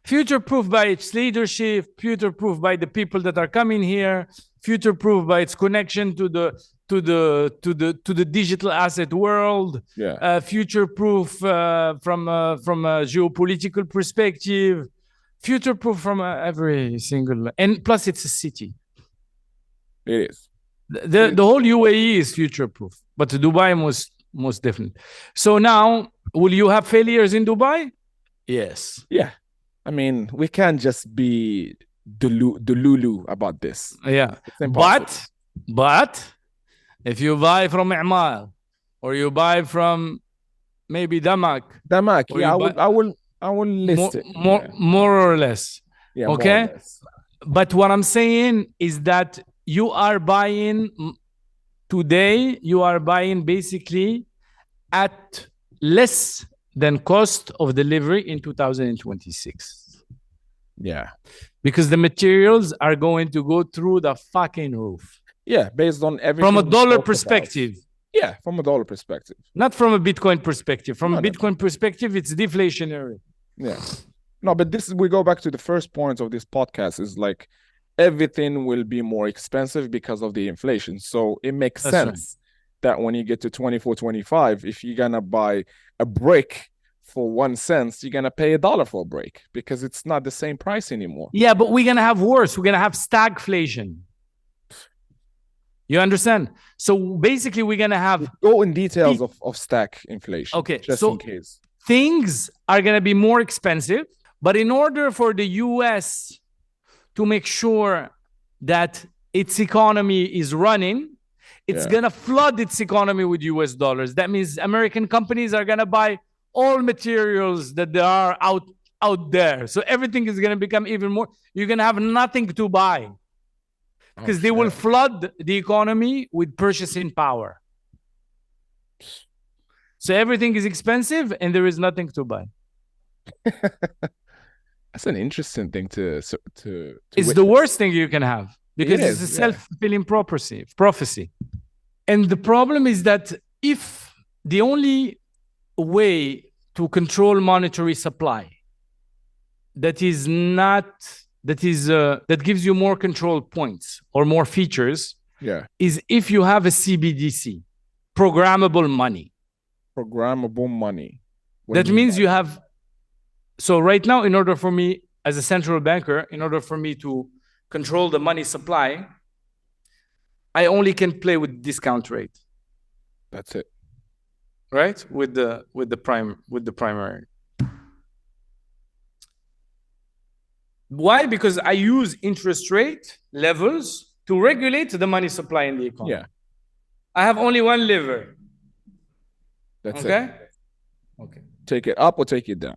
Future proof by its leadership, future proof by the people that are coming here, future proof by its connection to the digital asset world. Yeah. Future proof from a geopolitical perspective. Future proof from every single, and plus it's a city. It is. The whole UAE is future proof, but Dubai most definitely. So now, will you have failures in Dubai? Yes. Yeah. I mean, we can't just be delulu about this. Yeah. But if you buy from I'mal, or you buy from maybe Damak, yeah, I will list it. More or less. Yeah. Okay. More or less. But what I'm saying is that you are buying today, you are buying basically at less than cost of delivery in 2026. Yeah. Because the materials are going to go through the fucking roof. Yeah, based on everything. From a dollar perspective. Yeah, from a dollar perspective. Not from a Bitcoin perspective. From a Bitcoin perspective, it's deflationary. Yeah. No, but we go back to the first point of this podcast, is like everything will be more expensive because of the inflation. So it makes sense that when you get to 24, 25, if you're gonna buy a brick for 1 cent, you're gonna pay $1 for a brick, because it's not the same price anymore. Yeah, but we're gonna have worse. We're gonna have stagflation. You understand? So basically, we're gonna have go in details of stack inflation. Okay, just so in case things are gonna be more expensive, but in order for the US to make sure that its economy is running, it's gonna flood its economy with US dollars. That means American companies are gonna buy all materials that there are out there. So everything is gonna become even more. You're gonna have nothing to buy, because they will flood the economy with purchasing power. So everything is expensive and there is nothing to buy. That's an interesting thing to it's witness. The worst thing you can have, because it's a self-fulfilling prophecy. And the problem is that if the only way to control monetary supply that gives you more control points or more features is if you have a CBDC, programmable money. That means you have. So right now, in order for me as a central banker, in order for me to control the money supply, I only can play with discount rate. That's it. Right? With the primary. Why? Because I use interest rate levels to regulate the money supply in the economy. Yeah. I have only one lever. That's it. Okay. Take it up or take it down.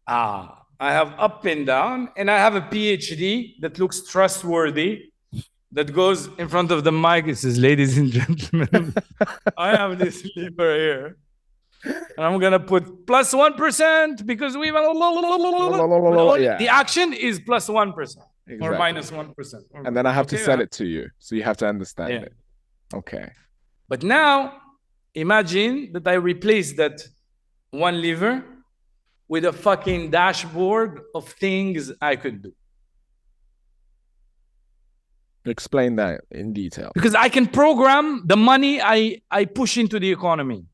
I have up and down, and I have a PhD that looks trustworthy, that goes in front of the mic. It says, ladies and gentlemen, I have this lever here. And I'm gonna put plus 1% because we the action is plus 1% or minus 1%. And then I have to sell it to you. So you have to understand it. Okay. But now imagine that I replace that one lever with a fucking dashboard of things I could do. Explain that in detail. Because I can program the money I push into the economy.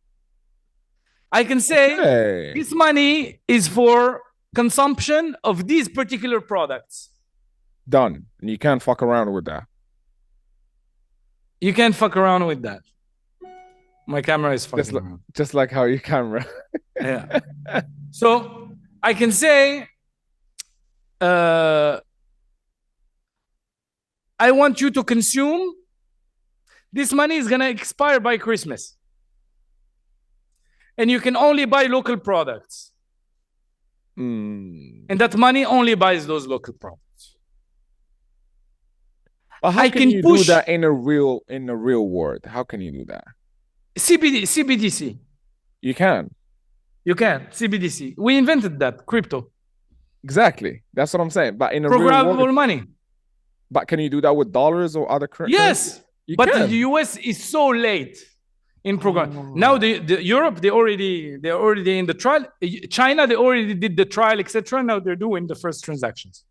I can say this money is for consumption of these particular products. Done. And you can't fuck around with that. You can't fuck around with that. My camera is fucking around. Just like how your camera. Yeah. So I can say, I want you to consume. This money is going to expire by Christmas. And you can only buy local products. And that money only buys those local products. But how can you do that in a real world? How can you do that? CBDC. You can. You can. CBDC. We invented that. Crypto. Exactly. That's what I'm saying. But in a programmable real world, money. But can you do that with dollars or other currencies? Yes. But the US is so late in program. Now the Europe, they're already in the trial. China, they already did the trial, etc. Now they're doing the first transactions.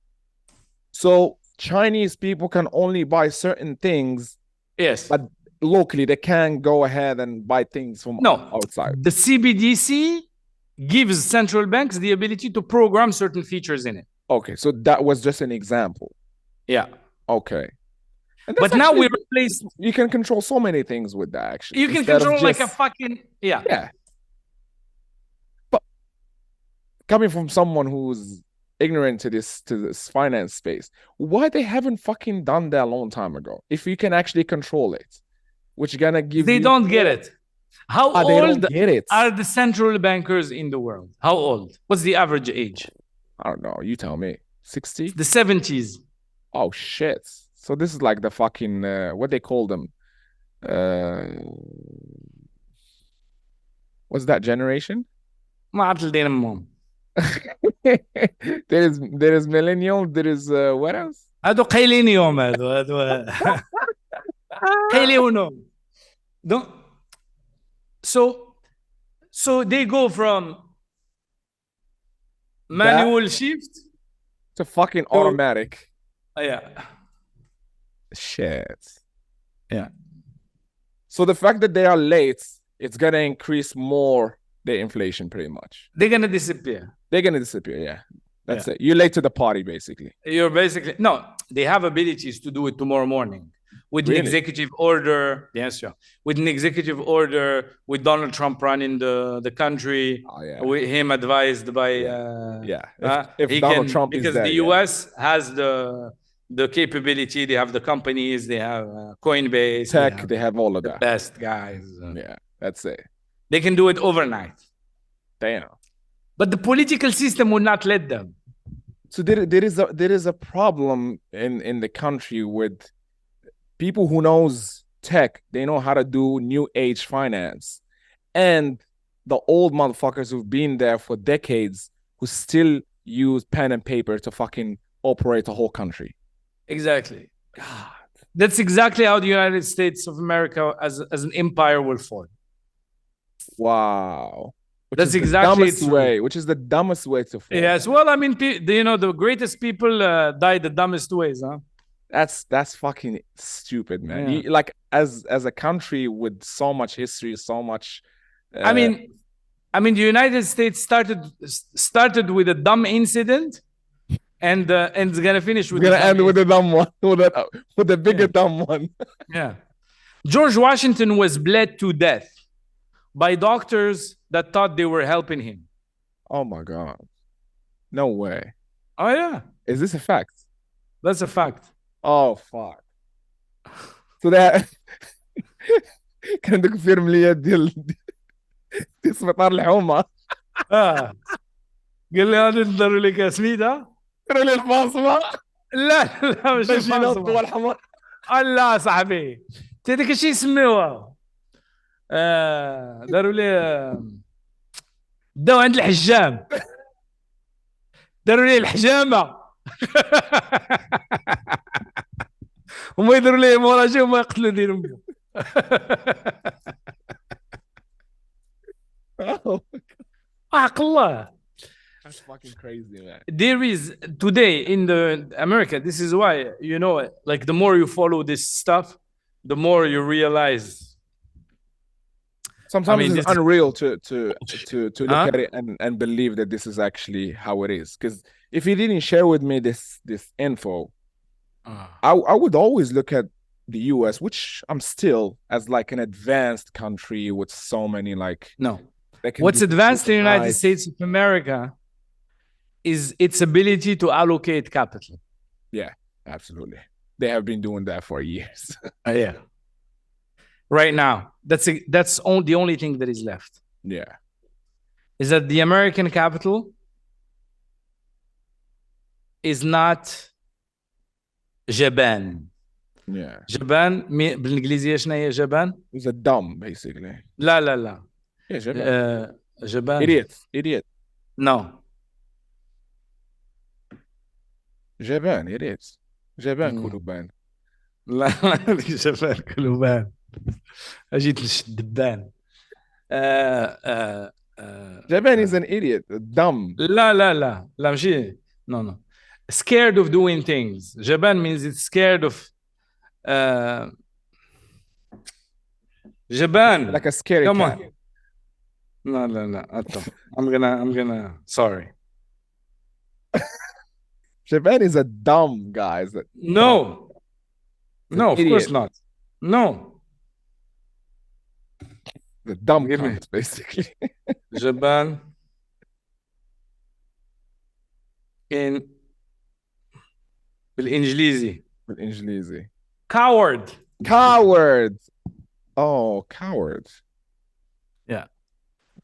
So Chinese people can only buy certain things. Yes. But locally, they can't go ahead and buy things from outside. The CBDC gives central banks the ability to program certain features in it. Okay, so that was just an example. Yeah. Okay. But now we replace. You can control so many things with that, actually. You can control like a fucking. Yeah. Yeah. But coming from someone who's ignorant to this finance space, why they haven't fucking done that a long time ago? If you can actually control it, which gonna give they don't get it. How old are the central bankers in the world? How old? What's the average age? I don't know. You tell me. 60? The 70s. Oh shit. So this is like the fucking what they call them. What's that generation? there is millennial, there is what else? هادو قايلين يوم هادو قايلينهم. So they go from manual shift to fucking automatic. Yeah. Shit. Yeah. So the fact that they are late, it's gonna increase more the inflation pretty much. They're gonna disappear. Yeah. That's it. You're late to the party, basically. You're basically no, they have abilities to do it tomorrow morning. With an executive order, yes, yeah. With an executive order, with Donald Trump running the country, with him advised by if Donald Trump is because there, the US has the capability, they have the companies, they have Coinbase, tech, they have all of that. Best guys. Yeah, that's it. They can do it overnight. Damn. But the political system would not let them. So there is a problem in the country with people who knows tech. They know how to do new age finance, and the old motherfuckers who've been there for decades who still use pen and paper to fucking operate a whole country. Exactly. God. That's exactly how the United States of America as an empire will fall. Wow. That's exactly the dumbest way, which is the dumbest way to fall. Yes, well, I mean, the greatest people die the dumbest ways, huh? That's fucking stupid, man. Yeah. Like as a country with so much history, so much. I mean, the United States started with a dumb incident, and it's gonna finish with. It's gonna end with a dumb one, with a bigger dumb one. Yeah, George Washington was bled to death by doctors that thought they were helping him. Oh my God. No way. Oh yeah. Is this a fact? That's a fact. Oh fuck. So that كان عندك فيرمليات ديال سبيطار الحومة. قال لي هذا ضروري لك سميدة. ضروري لي الفاصمة. لا مش الفاصمة. الحمر. لا صاحبي. تديك الشيء يسميوها. داروا لي داو عند الحجام داروا لي الحجامه وما يديروا ليه مراجع وما يقتلوا دين امه. حق الله. That's fucking crazy, man. There is today in the America, this is why, you know, like the more you follow this stuff, the more you realize. Sometimes it's unreal to look at it and believe that this is actually how it is. Because if you didn't share with me this info, I would always look at the US, which I'm still as like an advanced country with so many like no. What's advanced in the United States of America is its ability to allocate capital. Yeah, absolutely. They have been doing that for years. Yeah. Right now, that's the only thing that is left. Yeah. Is that the American capital is not جبان. Yeah. جبان بالانجليزيه شنو هي جبان؟ It's a dumb basically. لا. Yeah, جبان. جبان. Idiot. No. جبان idiot. جبان كلوبان. لا جبان كلوبان. اجيت الدبان. Japan is an idiot, dumb. لا ماشي. No. Scared of doing things. Japan means it's scared of Japan. Like a scary Come cat. on. No. I'm gonna sorry. Japan is a dumb guy. No, of course not. No. The dumb guys, basically. Japan in بالإنجليزي. Coward. Oh, coward. Yeah.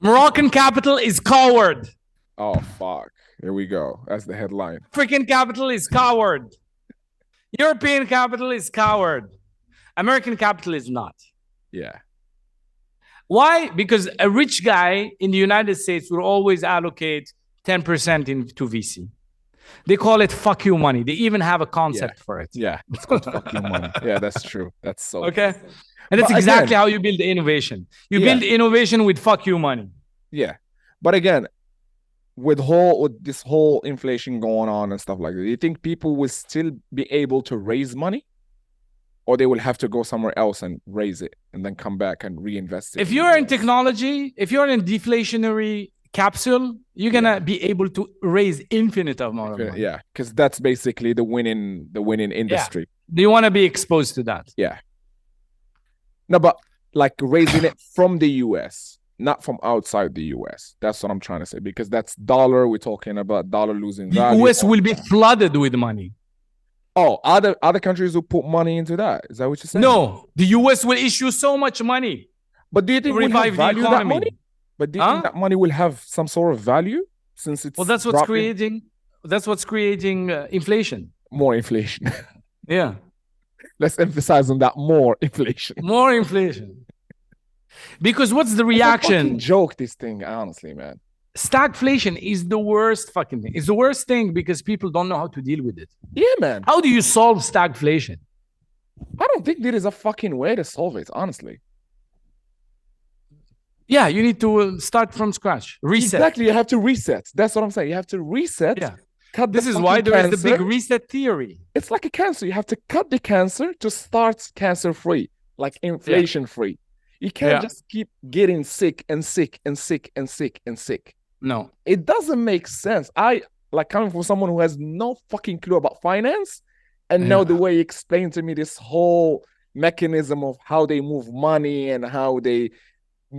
Moroccan capital is coward. Oh, fuck. Here we go. That's the headline. African capital is coward. European capital is coward. American capital is not. Yeah. Why? Because a rich guy in the United States will always allocate 10% into VC. They call it fuck you money. They even have a concept for it. Yeah, it's called fuck you money. Yeah, that's true. That's so okay. And that's exactly how you build innovation. You build innovation with fuck you money. Yeah. But again, with this whole inflation going on and stuff like that, do you think people will still be able to raise money? Or they will have to go somewhere else and raise it and then come back and reinvest it? If you're in technology, if you're in deflationary capsule, you're gonna be able to raise infinite amount of money. Yeah, because that's basically the winning industry. Yeah. Do you want to be exposed to that? Yeah. No, but like raising it from the US, not from outside the US. That's what I'm trying to say, because that's dollar. We're talking about dollar losing value. The US will be flooded with money. Oh, other countries will put money into that. Is that what you're saying? No, the US will issue so much money. But do you think we'll have value that money? But do you think that money will have some sort of value since it's that's what's creating. That's what's creating inflation. More inflation. Yeah. Let's emphasize on that more inflation. More inflation. Because what's the reaction? It's a joke, this thing, honestly, man. Stagflation is the worst fucking thing. It's the worst thing because people don't know how to deal with it. Yeah, man. How do you solve stagflation? I don't think there is a fucking way to solve it, honestly. Yeah, you need to start from scratch. Reset. Exactly, you have to reset. That's what I'm saying. You have to reset. Yeah. This is why there is the big reset theory. It's like a cancer. You have to cut the cancer to start cancer-free, like inflation-free. You can't just keep getting sick and sick and sick and sick and sick. No. It doesn't make sense. I like coming from someone who has no fucking clue about finance and know the way you explained to me this whole mechanism of how they move money and how they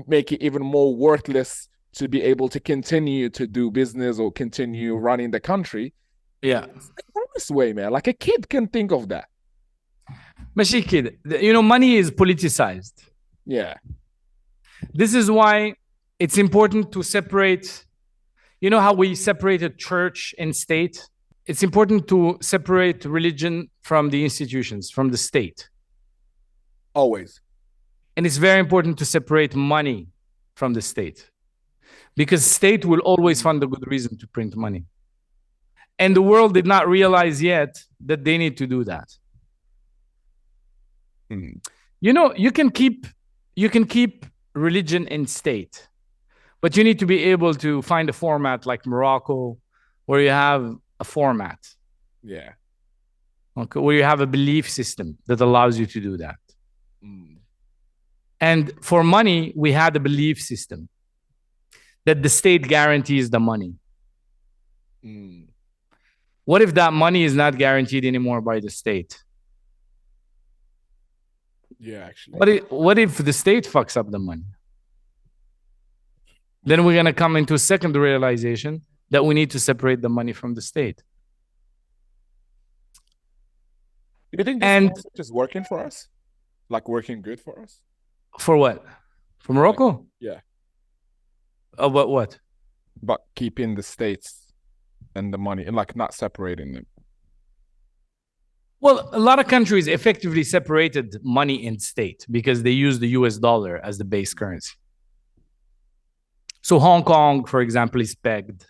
make it even more worthless to be able to continue to do business or continue running the country. Yeah. It's this way, man. Like a kid can think of that. Mashi kid, you know, money is politicized. Yeah. This is why it's important to separate. You know how we separated church and state? It's important to separate religion from the institutions, from the state. Always. And it's very important to separate money from the state. because state will always find a good reason to print money. And the world did not realize yet that they need to do that. You know, you can keep religion in state, but you need to be able to find a format like Morocco where you have a format. Yeah. Okay, where you have a belief system that allows you to do that. And for money, we had a belief system that the state guarantees the money. What if that money is not guaranteed anymore by the state? Yeah, actually. What if the state fucks up the money? Then we're going to come into a second realization that we need to separate the money from the state. Do you think this concept is working for us? Like working good for us? For what? For Morocco? Like, yeah. About what? But keeping the states and the money and like not separating them. Well, a lot of countries effectively separated money and state because they use the US dollar as the base currency. So Hong Kong, for example, is pegged.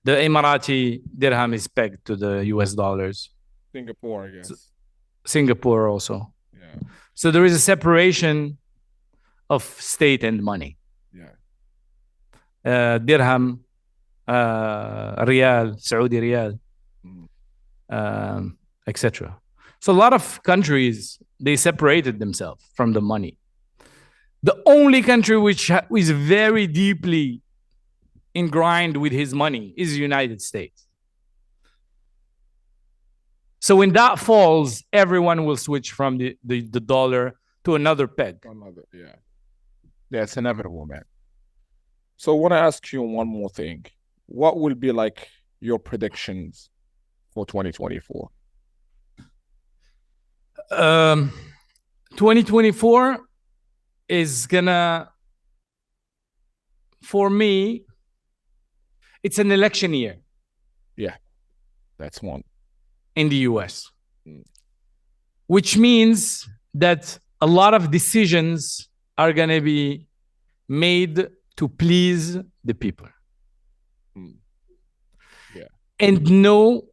The Emirati dirham is pegged to the US dollars. Singapore, I guess. Singapore also. Yeah. So there is a separation of state and money. Yeah. Dirham, Riyal, Saudi Riyal, etc. So a lot of countries, they separated themselves from the money. The only country which is very deeply ingrained with his money is the United States. So when that falls, everyone will switch from the dollar to another peg. Yeah. Yeah, it's inevitable, man. So I want to ask you one more thing. What will be like your predictions for 2024? 2024 is gonna, for me, it's an election year. Yeah, that's one. In the US. Which means that a lot of decisions are gonna be made to please the people. Yeah. And no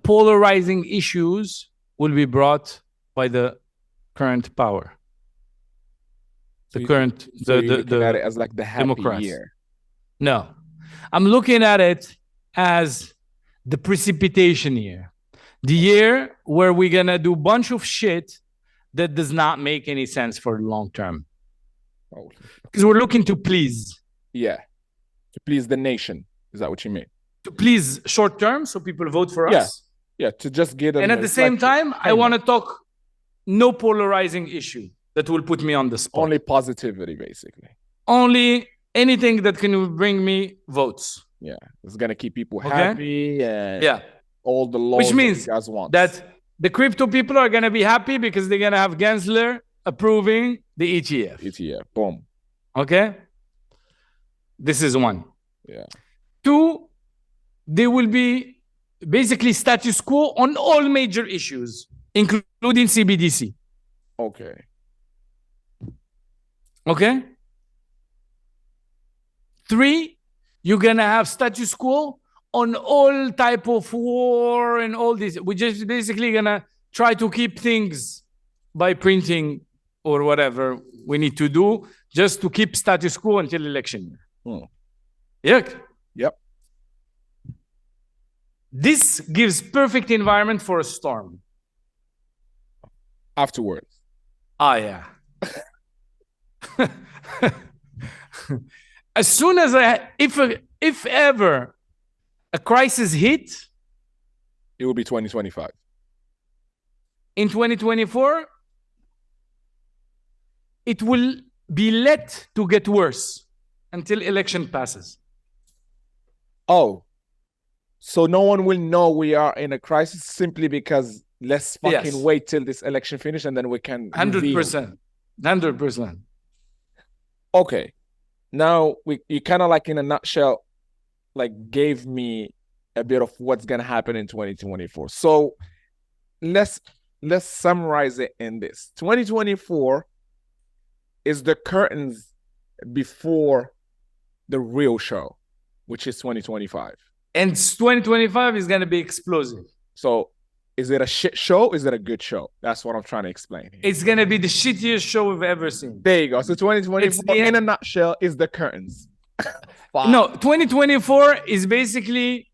polarizing issues will be brought by the current power. So you're looking at it as like the happy Democrats. Year. No, I'm looking at it as the precipitation year, the year where we're gonna do a bunch of shit that does not make any sense for the long term. Because we're looking to please. Yeah, to please the nation. Is that what you mean? To please short term, so people vote for us. Yeah, to just get them. And at the same time, I want to talk no polarizing issue that will put me on the spot. Only positivity, basically. Only anything that can bring me votes. Yeah, it's gonna keep people happy. And yeah, all the laws which means that you guys want. That the crypto people are gonna be happy because they're gonna have Gensler approving the ETF. ETF, boom. Okay, this is one. Yeah. Two, they will be basically status quo on all major issues, including CBDC. Okay. Okay. Three, you're gonna have status quo on all type of war and all this. We're just basically gonna try to keep things by printing or whatever we need to do just to keep status quo until election year. Yeah. Yep. This gives perfect environment for a storm. Afterwards. Yeah. As soon as if ever a crisis hit, it will be 2025. In 2024, it will be let to get worse until election passes. Oh, so no one will know we are in a crisis simply because let's fucking wait till this election finish and then we can 100%. 100%. Okay. Now you kind of like in a nutshell, like gave me a bit of what's gonna happen in 2024. So let's summarize it in this. 2024 is the curtains before the real show, which is 2025. And 2025 is going to be explosive. So is it a shit show? Is it a good show? That's what I'm trying to explain here. It's going to be the shittiest show we've ever seen. There you go. So 2024, in a nutshell, is the curtains. No, 2024 is basically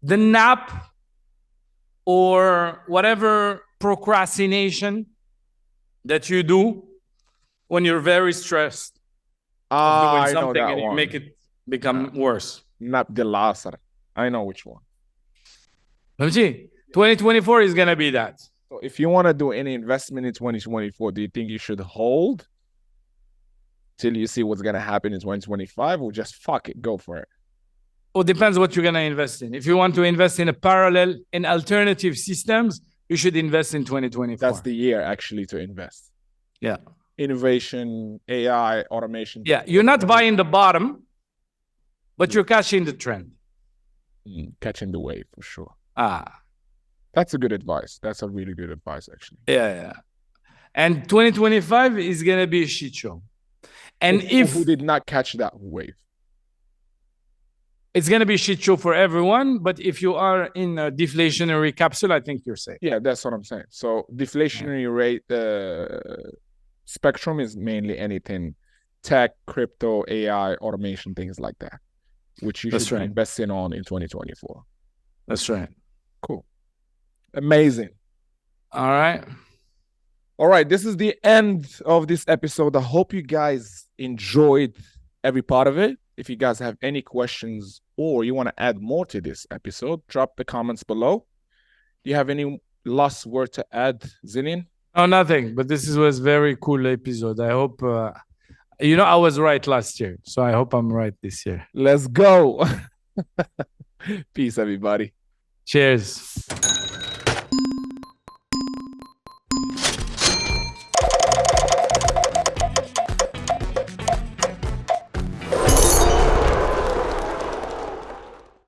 the nap or whatever procrastination that you do when you're very stressed of doing something and you make it become worse. Nap de Lazar. I know which one. 2024 is going to be that. So if you want to do any investment in 2024, do you think you should hold till you see what's going to happen in 2025, or just fuck it, go for it? Well, depends what you're going to invest in. If you want to invest in a parallel, in alternative systems, you should invest in 2024. That's the year actually to invest. Yeah. Innovation, AI, automation. Yeah. You're not buying the bottom, but you're catching the trend. Catching the wave for sure. That's a good advice. That's a really good advice, actually. Yeah. And 2025 is going to be a shit show. And who did not catch that wave? It's going to be a shit show for everyone, but if you are in a deflationary capsule, I think you're safe. Yeah, that's what I'm saying. So deflationary rate spectrum is mainly anything tech, crypto, AI, automation, things like that, which you should be investing on in 2024. That's right. Cool. Amazing. All right. This is the end of this episode. I hope you guys enjoyed every part of it. If you guys have any questions or you want to add more to this episode, drop the comments below. Do you have any last word to add, Zillion? Oh, nothing. But this was a very cool episode. I hope, I was right last year. So I hope I'm right this year. Let's go. Peace, everybody. Cheers.